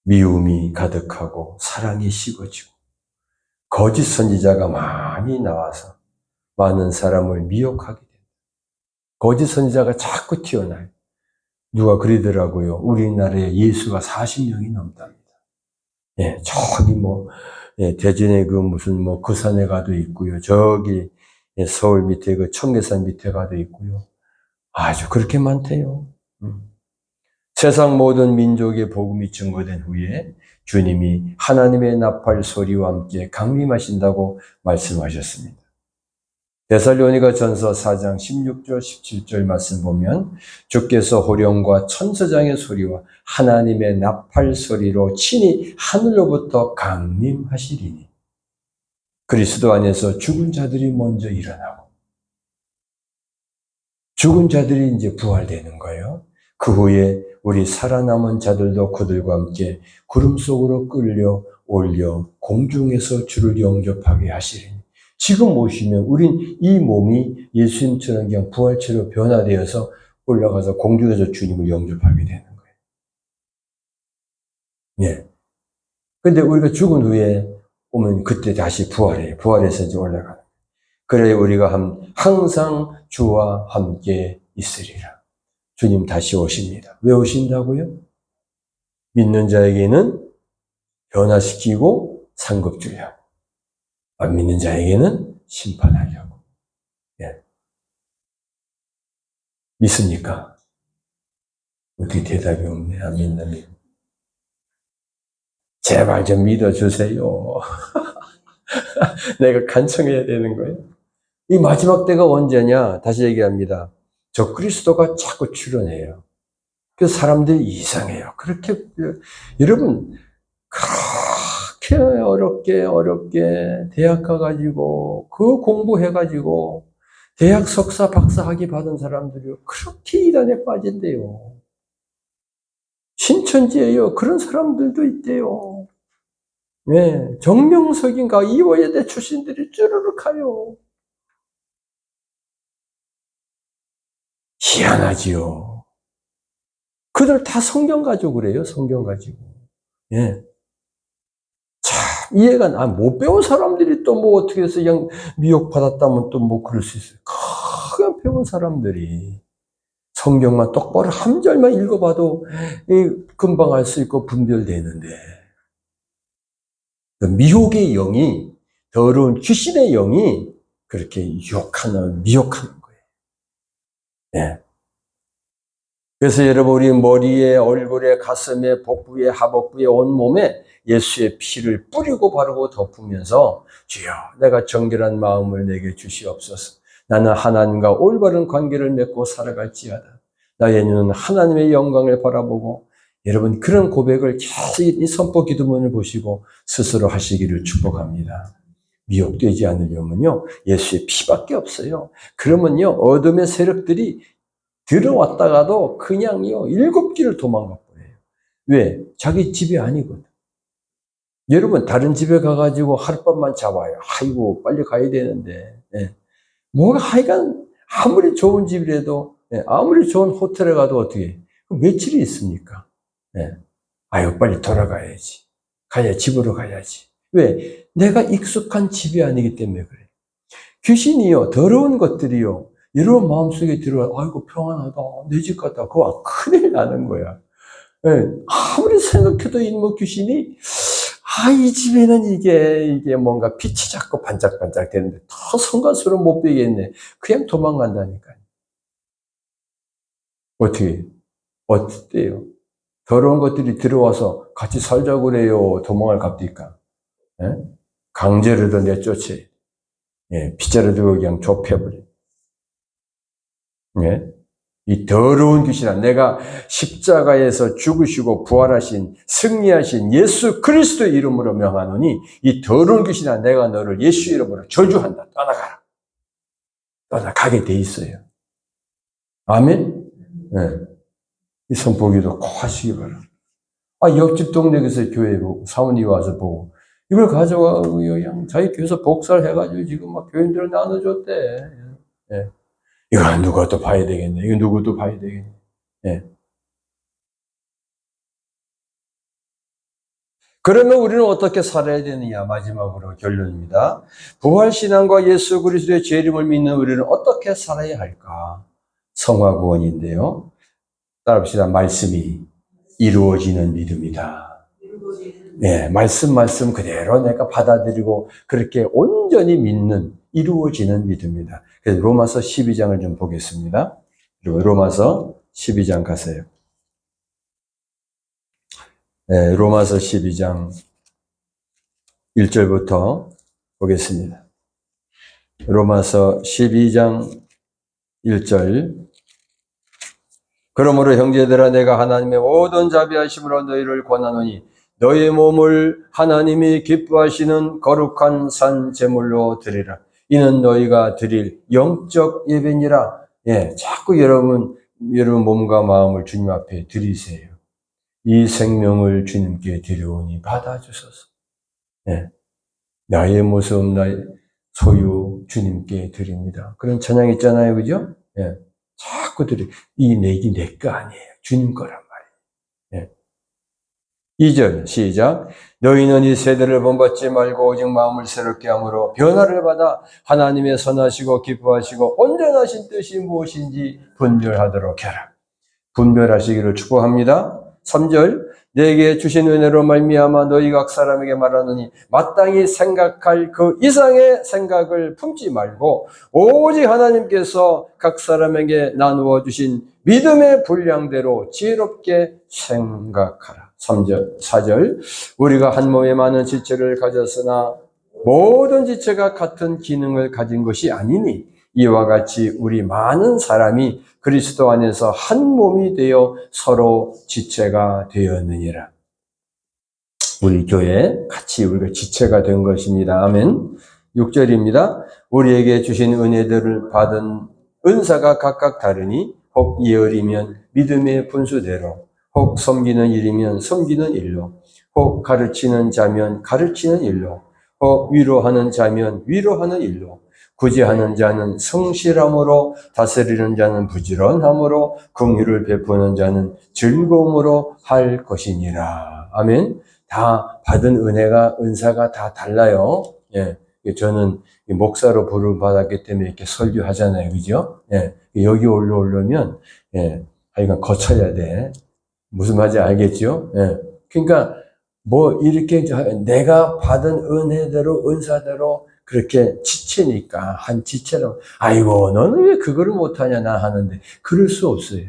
미움이 가득하고 사랑이 식어지고 거짓 선지자가 많이 나와서 많은 사람을 미혹하게 됩니다. 거짓 선지자가 자꾸 튀어나와요. 누가 그러더라고요. 우리나라에 예수가 40명이 넘답니다. 저기 대전에 무슨 그 산에 가도 있고요. 저기 서울 밑에 청계산 밑에 가도 있고요. 아주 그렇게 많대요. 세상 모든 민족의 복음이 증거된 후에 주님이 하나님의 나팔 소리와 함께 강림하신다고 말씀하셨습니다. 데살로니가 전서 4장 16절 17절 말씀 보면 주께서 호령과 천사장의 소리와 하나님의 나팔 소리로 친히 하늘로부터 강림하시리니 그리스도 안에서 죽은 자들이 먼저 일어나고 죽은 자들이 이제 부활되는 거예요. 그 후에 우리 살아남은 자들도 그들과 함께 구름 속으로 끌려 올려 공중에서 주를 영접하게 하시리니 지금 보시면 우린 이 몸이 예수님처럼 그냥 부활체로 변화되어서 올라가서 공중에서 주님을 영접하게 되는 거예요. 근데 우리가 죽은 후에 오면 그때 다시 부활해요. 부활해서 이제 올라가는 거예요. 그래야 우리가 항상 주와 함께 있으리라. 주님 다시 오십니다. 왜 오신다고요? 믿는 자에게는 변화시키고 상급 주려고. 안 믿는 자에게는 심판하려고. 믿습니까? 어떻게 대답이 없네. 안 믿는. 제발 좀 믿어주세요. 내가 간청해야 되는 거예요. 이 마지막 때가 언제냐? 다시 얘기합니다. 저 그리스도가 자꾸 출현해요. 그래서 사람들이 이상해요. 그렇게, 여러분, 그렇게 어렵게 대학 가가지고, 그 공부해가지고, 대학 석사, 박사 학위 받은 사람들이 그렇게 이단에 빠진대요. 신천지예요. 그런 사람들도 있대요. 정명석인가 이화여대 출신들이 쭈르륵 가요. 희한하지요. 그들 다 성경 가지고 그래요. 성경 가지고. 참 이해가 못 배운 사람들이 또 어떻게 해서 그냥 미혹받았다면 또 그럴 수 있어요. 그냥 배운 사람들이 성경만 똑바로 한 절만 읽어봐도 금방 알 수 있고 분별되는데, 미혹의 영이, 더러운 귀신의 영이 그렇게 미혹하는 거예요. 예. 그래서 여러분, 우리 머리에, 얼굴에, 가슴에, 복부에, 하복부에, 온몸에 예수의 피를 뿌리고 바르고 덮으면서, 주여, 내가 정결한 마음을 내게 주시옵소서. 나는 하나님과 올바른 관계를 맺고 살아갈지어다. 나의 눈은 하나님의 영광을 바라보고, 여러분, 그런 고백을 계속 이 선포 기도문을 보시고 스스로 하시기를 축복합니다. 미혹되지 않으려면요, 예수의 피밖에 없어요. 그러면요, 어둠의 세력들이 들어왔다가도 그냥요, 7길을 도망가 버려요. 왜? 자기 집이 아니거든. 여러분, 다른 집에 가가지고 하룻밤만 잡아요. 아이고, 빨리 가야 되는데. 예. 뭐가 하여간, 아무리 좋은 집이라도, 예, 아무리 좋은 호텔에 가도 어떻게, 며칠이 있습니까? 예. 아유, 빨리 돌아가야지. 집으로 가야지. 왜? 내가 익숙한 집이 아니기 때문에 그래. 귀신이요, 더러운 것들이요, 여러분 마음속에 들어와, 아이고, 평안하다. 내 집 같다. 그거 큰일 나는 거야. 예, 아무리 생각해도 이뭐 귀신이, 이 집에는 이게 뭔가 빛이 자꾸 반짝반짝 되는데, 더 성가스러운 못 되겠네. 그냥 도망간다니까요. 어때요? 더러운 것들이 들어와서 같이 살자고 그래요. 도망을 갑니까? 예? 강제로도 내쫓아요. 예, 빗자루도 그냥 좁혀버려. 예? 이 더러운 귀신아, 내가 십자가에서 죽으시고 부활하신, 승리하신 예수 그리스도 이름으로 명하노니, 이 더러운 귀신아, 내가 너를 예수 이름으로 저주한다. 떠나가라. 떠나가게 돼 있어요. 아멘? 예. 이 선포기도 꼭 하시기 바랍니다. 옆집 동네에서 교회 보고, 사모님이 와서 보고, 이걸 가져가고, 그냥 자기 교회에서 복사를 해가지고 지금 막 교인들을 나눠줬대. 예. 이거 누가 또 봐야 되겠네. 이거 누구 또 봐야 되겠네. 예. 그러면 우리는 어떻게 살아야 되느냐? 마지막으로 결론입니다. 부활신앙과 예수 그리스도의 제 이름을 믿는 우리는 어떻게 살아야 할까? 성화 구원인데요. 따라합시다. 말씀이 이루어지는 믿음이다. 네, 말씀 그대로 내가 받아들이고 그렇게 온전히 믿는, 이루어지는 믿음이다. 그래서 로마서 12장을 좀 보겠습니다. 로마서 12장 가세요. 네, 로마서 12장 1절부터 보겠습니다. 로마서 12장 1절. 그러므로 형제들아, 내가 하나님의 모든 자비하심으로 너희를 권하노니 너희 몸을 하나님이 기뻐하시는 거룩한 산 제물로 드리라. 이는 너희가 드릴 영적 예배니라. 예, 자꾸 여러분 몸과 마음을 주님 앞에 드리세요. 이 생명을 주님께 드려오니 받아주소서. 예, 나의 모습, 나의 소유 주님께 드립니다. 그런 찬양 있잖아요, 그죠? 예, 자꾸 이 내기 내 거 아니에요. 주님 거란 말이에요. 예. 2절 시작. 너희는 이 세대를 본받지 말고 오직 마음을 새롭게 함으로 변화를 받아 하나님의 선하시고 기뻐하시고 온전하신 뜻이 무엇인지 분별하도록 해라. 분별하시기를 축복합니다. 3절 내게 주신 은혜로 말미암아 너희 각 사람에게 말하노니 마땅히 생각할 그 이상의 생각을 품지 말고 오직 하나님께서 각 사람에게 나누어 주신 믿음의 분량대로 지혜롭게 생각하라. 3절, 4절 우리가 한 몸에 많은 지체를 가졌으나 모든 지체가 같은 기능을 가진 것이 아니니 이와 같이 우리 많은 사람이 그리스도 안에서 한 몸이 되어 서로 지체가 되었느니라. 우리 교회 같이 우리가 지체가 된 것입니다. 아멘. 6절입니다. 우리에게 주신 은혜들을 받은 은사가 각각 다르니 혹 예언이면 믿음의 분수대로, 혹 섬기는 일이면 섬기는 일로, 혹 가르치는 자면 가르치는 일로, 혹 위로하는 자면 위로하는 일로, 구제하는 자는 성실함으로, 다스리는 자는 부지런함으로, 긍휼을 베푸는 자는 즐거움으로 할 것이니라. 아멘. 다 받은 은사가 다 달라요. 예. 저는 목사로 부름받았기 때문에 이렇게 설교하잖아요. 그죠? 예. 여기 올라오려면, 예. 하여간 거쳐야 돼. 무슨 말인지 알겠죠? 예. 그러니까, 이렇게 내가 받은 은혜대로, 은사대로 그렇게 지체니까, 한 지체로, 아이고, 너는 왜 그거를 못하냐, 나 하는데, 그럴 수 없어요.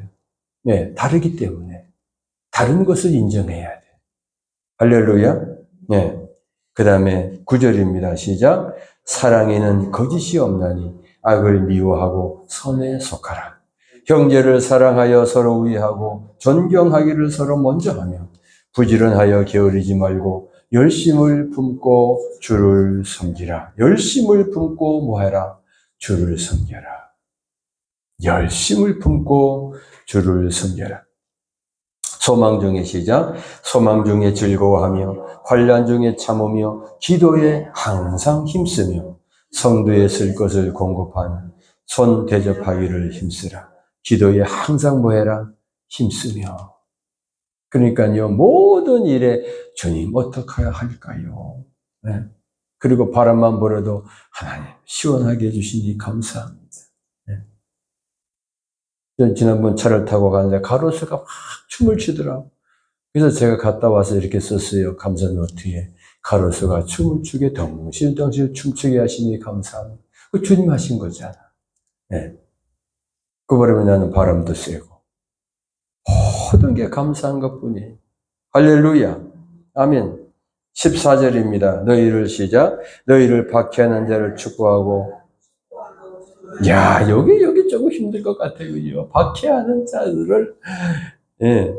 예. 다르기 때문에. 다른 것을 인정해야 돼. 할렐루야. 예. 그 다음에 9절입니다. 시작. 사랑에는 거짓이 없나니 악을 미워하고 선에 속하라. 형제를 사랑하여 서로 위하고 존경하기를 서로 먼저 하며 부지런하여 게으르지 말고 열심을 품고 주를 섬기라. 열심을 품고 뭐해라? 주를 섬겨라. 열심을 품고 주를 섬겨라. 소망 중에 시작. 소망 중에 즐거워하며 환난 중에 참으며 기도에 항상 힘쓰며 성도에 쓸 것을 공급하는 손 대접하기를 힘쓰라. 기도에 항상 뭐해라? 힘쓰며. 그러니까요, 모든 일에 주님 어떻게 할까요? 네. 그리고 바람만 불어도 하나님 시원하게 해주시니 감사합니다. 네. 지난번 차를 타고 가는데 가로수가 막 춤을 추더라고. 그래서 제가 갔다 와서 이렇게 썼어요. 감사 노트에. 가로수가 춤을 추게 덩실덩실 춤추게 하시니 감사합니다. 그 주님 하신 거잖아. 네. 그 바람에 나는 바람도 쐬고. 모든 게 감사한 것 뿐이에요. 할렐루야. 아멘. 14절입니다. 너희를 시작. 너희를 박해하는 자를 축복하고. 야, 여기 조금 힘들 것 같아요. 그죠? 박해하는 자들을, 예,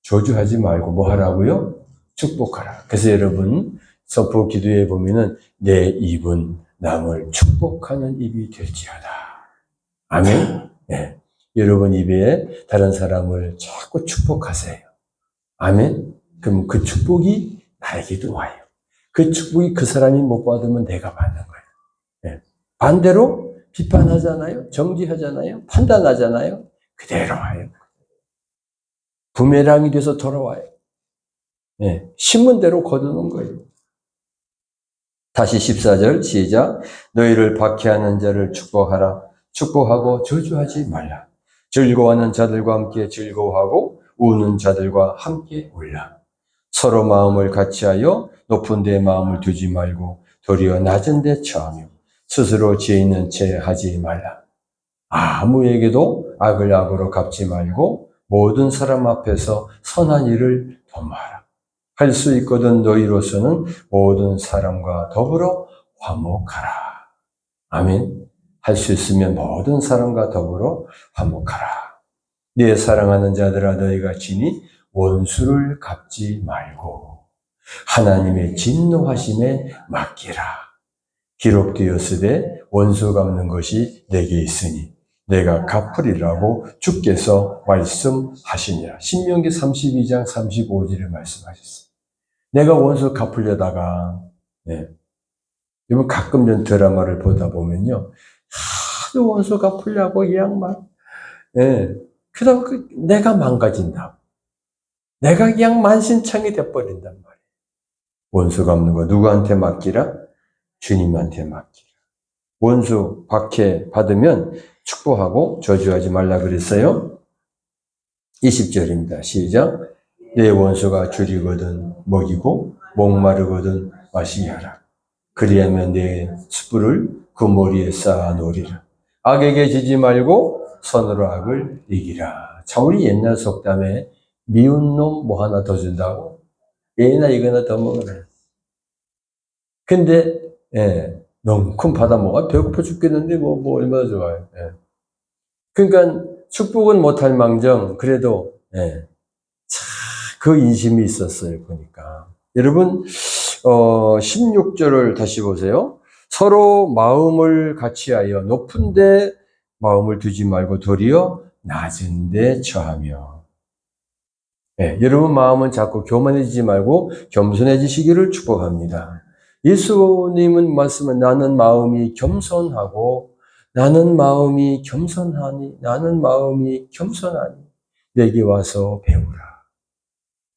저주하지 말고 뭐 하라고요? 축복하라. 그래서 여러분, 서프 기도에 보면은 내 입은 남을 축복하는 입이 될지어다. 아멘. 예. 여러분 입에 다른 사람을 자꾸 축복하세요. 아멘. 그럼 그 축복이 나에게도 와요. 그 축복이 그 사람이 못 받으면 내가 받는 거예요. 예. 반대로 비판하잖아요. 정지하잖아요. 판단하잖아요. 그대로 와요. 부메랑이 돼서 돌아와요. 예. 심은 대로 거두는 거예요. 다시 14절 시작. 너희를 박해하는 자를 축복하라. 축복하고 저주하지 말라. 즐거워하는 자들과 함께 즐거워하고 우는 자들과 함께 울라. 서로 마음을 같이하여 높은 데 마음을 두지 말고 도리어 낮은 데 처하며 스스로 지혜 있는 채 하지 말라. 아무에게도 악을 악으로 갚지 말고 모든 사람 앞에서 선한 일을 도모하라. 할 수 있거든 너희로서는 모든 사람과 더불어 화목하라. 아멘. 할 수 있으면 모든 사람과 더불어 화목하라. 네 사랑하는 자들아 너희가 친히 원수를 갚지 말고 하나님의 진노하심에 맡기라. 기록되었으되 원수 갚는 것이 내게 있으니 내가 갚으리라고 주께서 말씀하시니라. 신명기 32장 35절에 말씀하셨어요. 내가 원수 갚으려다가, 네. 여러분 가끔 전 드라마를 보다 보면요. 하도 원수 갚으려고 이 양반. 네. 그러다 내가 망가진다. 내가 그냥 만신창이 돼버린단 말이에요. 원수 갚는 거 누구한테 맡기라? 주님한테 맡기라. 원수 박해 받으면 축복하고 저주하지 말라 그랬어요. 20절입니다. 시작. 내 원수가 줄이거든 먹이고 목마르거든 마시게 하라. 그리하면 내 숯불을 그 머리에 쌓아 놓으리라. 악에게 지지 말고 선으로 악을 이기라. 자, 우리 옛날 속담에 미운 놈 뭐 하나 더 준다고? 얘나 이거나 더 먹으라. 근데 예, 너무 받아 먹어. 배고파 죽겠는데 뭐 얼마나 좋아요. 예. 그러니까 축복은 못할 망정 그래도 예, 그 인심이 있었어요. 보니까 여러분 16절을 다시 보세요. 서로 마음을 같이하여 높은데 마음을 두지 말고 도리어 낮은데 처하며. 예, 여러분 마음은 자꾸 교만해지지 말고 겸손해지시기를 축복합니다. 예수님은 말씀은 나는 마음이 겸손하고 나는 마음이 겸손하니 나는 마음이 겸손하니 내게 와서 배우라.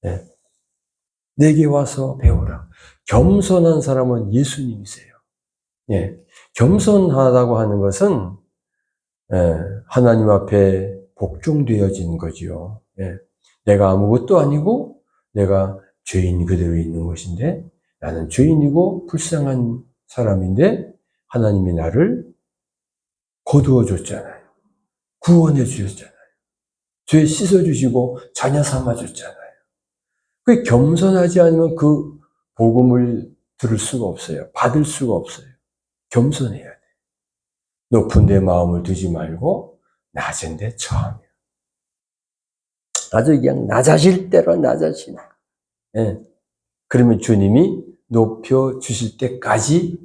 네. 내게 와서 배우라. 겸손한 사람은 예수님이세요. 예, 겸손하다고 하는 것은 하나님 앞에 복종되어진 거지요. 예, 내가 아무것도 아니고 내가 죄인 그대로 있는 것인데 나는 죄인이고 불쌍한 사람인데 하나님이 나를 거두어 줬잖아요. 구원해 주셨잖아요. 죄 씻어주시고 자녀 삼아 줬잖아요. 그 겸손하지 않으면 그 복음을 들을 수가 없어요. 받을 수가 없어요. 겸손해야 돼. 높은 데 마음을 두지 말고 낮은 데 처하며. 아주 그냥 낮아질 대로 낮아지나. 예. 그러면 주님이 높여 주실 때까지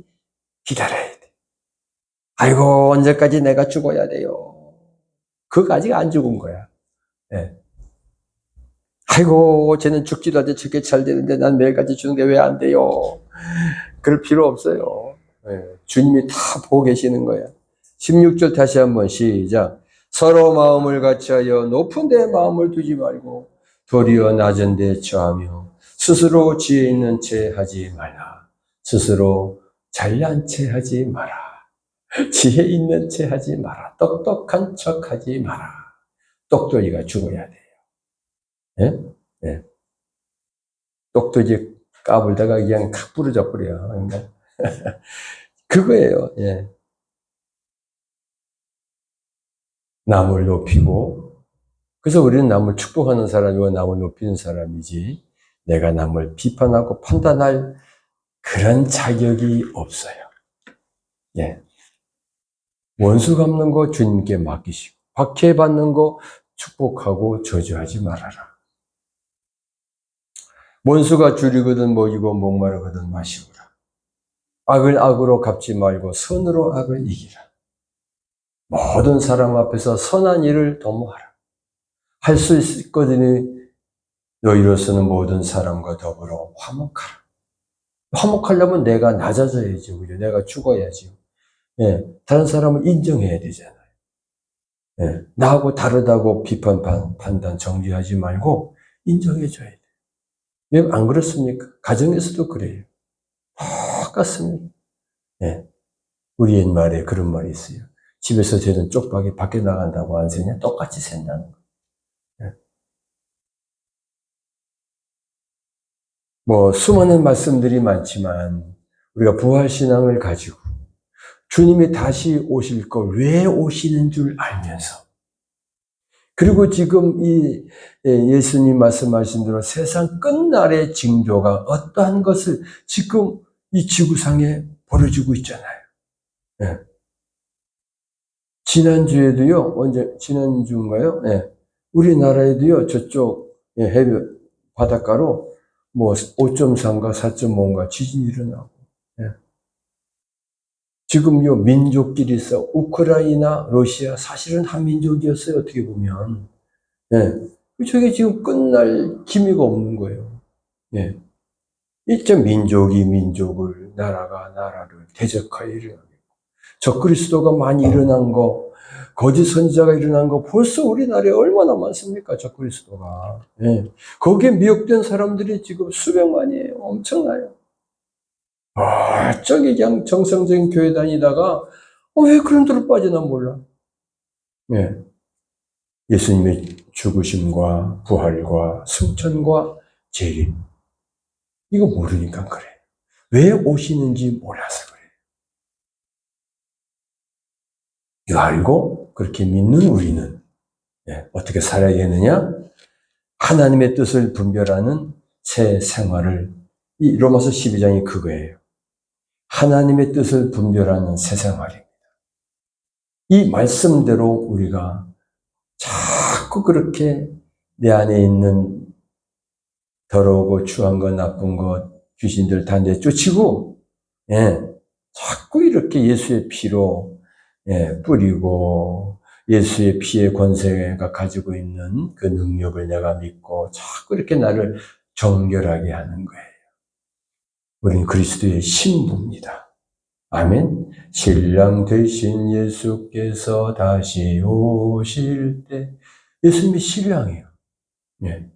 기다려야 돼. 아이고, 언제까지 내가 죽어야 돼요. 그거 아직 안 죽은 거야. 예. 아이고, 쟤는 죽지도 않는데 저게 잘 되는데 난 매일같이 죽는데 왜 안 돼요? 그럴 필요 없어요. 예. 주님이 다 보고 계시는 거야. 16절 다시 한번 시작. 서로 마음을 같이하여 높은 데 마음을 두지 말고 도리어 낮은 데 처하며 스스로 지혜 있는 채 하지 말라. 스스로 잘난 채 하지 마라. 지혜 있는 채 하지 마라. 똑똑한 척 하지 마라. 똑똑이가 죽어야 돼요. 예? 예. 똑똑이 까불다가 그냥 탁 부러져 버려. 그거예요. 예. 남을 높이고, 그래서 우리는 남을 축복하는 사람이고 남을 높이는 사람이지, 내가 남을 비판하고 판단할 그런 자격이 없어요. 예. 원수 갚는 거 주님께 맡기시고, 박해받는 거 축복하고 저주하지 말아라. 원수가 줄이거든 먹이고 목마르거든 마시고라. 악을 악으로 갚지 말고 선으로 악을 이기라. 모든 사람 앞에서 선한 일을 도모하라. 할 수 있거든요. 너희로서는 모든 사람과 더불어 화목하라. 화목하려면 내가 낮아져야죠. 내가 죽어야죠. 예, 다른 사람을 인정해야 되잖아요. 예, 나하고 다르다고 비판, 판단, 정죄하지 말고 인정해줘야 돼요. 예, 안 그렇습니까? 가정에서도 그래요. 똑같습니다. 예, 우리 옛말에 그런 말이 있어요. 집에서 새는 쪽박이 밖에 나간다고 안 새냐? 똑같이 샌다는 거. 예. 뭐 수많은 말씀들이 많지만 우리가 부활신앙을 가지고 주님이 다시 오실 걸 왜 오시는 줄 알면서, 그리고 지금 이 예수님 말씀하신 대로 세상 끝날의 징조가 어떠한 것을 지금 이 지구상에 벌어지고 있잖아요. 네. 지난주에도요, 지난주인가요? 네. 우리나라에도요, 저쪽 해변, 바닷가로 뭐 5.3가 4.5인가 지진이 일어나고, 네. 지금요, 민족끼리 있어. 우크라이나, 러시아, 사실은 한민족이었어요, 어떻게 보면. 예. 저게 지금 끝날 기미가 없는 거예요. 예. 이제 민족이 민족을, 나라가 나라를 대적하여 일어나고, 적그리스도가 많이 일어난 거, 거짓 선지자가 일어난 거, 벌써 우리나라에 얼마나 많습니까, 적그리스도가. 예. 거기에 미혹된 사람들이 지금 수백만이에요. 엄청나요. 저기 그냥 정상적인 교회 다니다가, 왜 그런 데로 빠지나 몰라. 예. 예수님의 죽으심과 부활과 승천과 재림. 이거 모르니까 그래. 왜 오시는지 몰라서 그래. 이거 알고 그렇게 믿는 우리는 어떻게 살아야 되느냐? 하나님의 뜻을 분별하는 새 생활을, 이 로마서 12장이 그거예요. 하나님의 뜻을 분별하는 새 생활입니다. 이 말씀대로 우리가 자꾸 그렇게 내 안에 있는 더러우고 추한 것, 나쁜 것, 귀신들 다 내쫓이고, 자꾸 이렇게 예수의 피로 뿌리고, 예수의 피의 권세가 가지고 있는 그 능력을 내가 믿고, 자꾸 이렇게 나를 정결하게 하는 거예요. 우리는 그리스도의 신부입니다. 아멘. 신랑 되신 예수께서 다시 오실 때, 예수님이 신랑이에요. 예.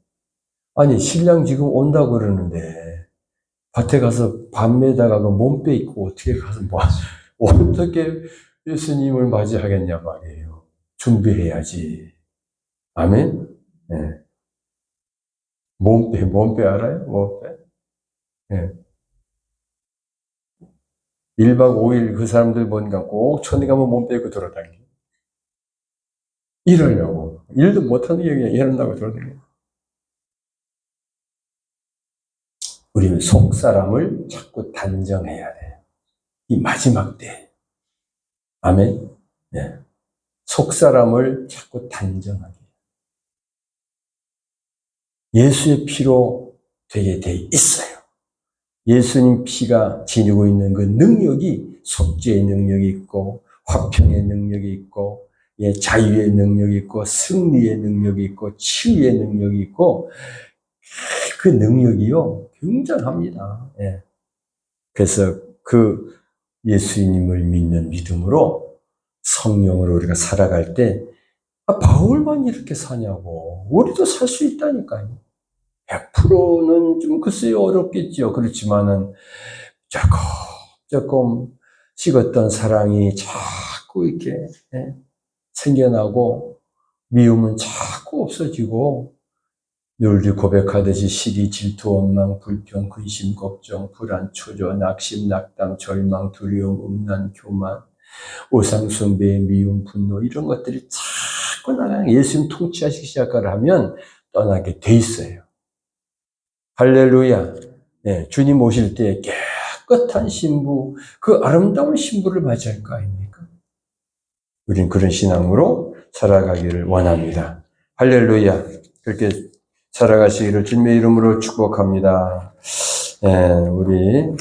아니, 신랑 지금 온다고 그러는데, 밭에 가서 밤에다가 그 몸빼 입고 어떻게 가서 뭐, 어떻게 예수님을 맞이하겠냐 말이에요. 준비해야지. 아멘? 네. 몸빼 알아요? 몸빼? 네. 1박 5일 그 사람들 보니까 꼭 천에 가면 몸 빼고 돌아다니고. 일하려고. 일도 못하는 게 그냥 일한다고 돌아다니고. 우리는 속 사람을 자꾸 단정해야 돼요. 이 마지막 때. 아멘? 네. 속 사람을 자꾸 단정하게. 예수의 피로 되게 돼 있어요. 예수님 피가 지니고 있는 그 능력이 속죄의 능력이 있고 화평의 능력이 있고 자유의 능력이 있고 승리의 능력이 있고 치유의 능력이 있고 그 능력이요 굉장합니다. 예. 그래서 그 예수님을 믿는 믿음으로 성령으로 우리가 살아갈 때 바울만 이렇게 사냐고 우리도 살 수 있다니까요. 100%는 좀 글쎄요 어렵겠죠. 그렇지만은 조금 식었던 사랑이 자꾸 이렇게 생겨나고 미움은 자꾸 없어지고 늘 고백하듯이 시기, 질투, 원망, 불평, 근심, 걱정, 불안, 초조, 낙심, 낙담, 절망, 두려움, 음란, 교만, 우상숭배, 미움, 분노 이런 것들이 자꾸 나가는 예수님 통치하시기 시작하면 떠나게 돼 있어요. 할렐루야. 네, 주님 오실 때 깨끗한 신부, 그 아름다운 신부를 맞이할 거 아닙니까? 우린 그런 신앙으로 살아가기를 원합니다. 할렐루야. 그렇게 살아가시기를 주님의 이름으로 축복합니다. 우리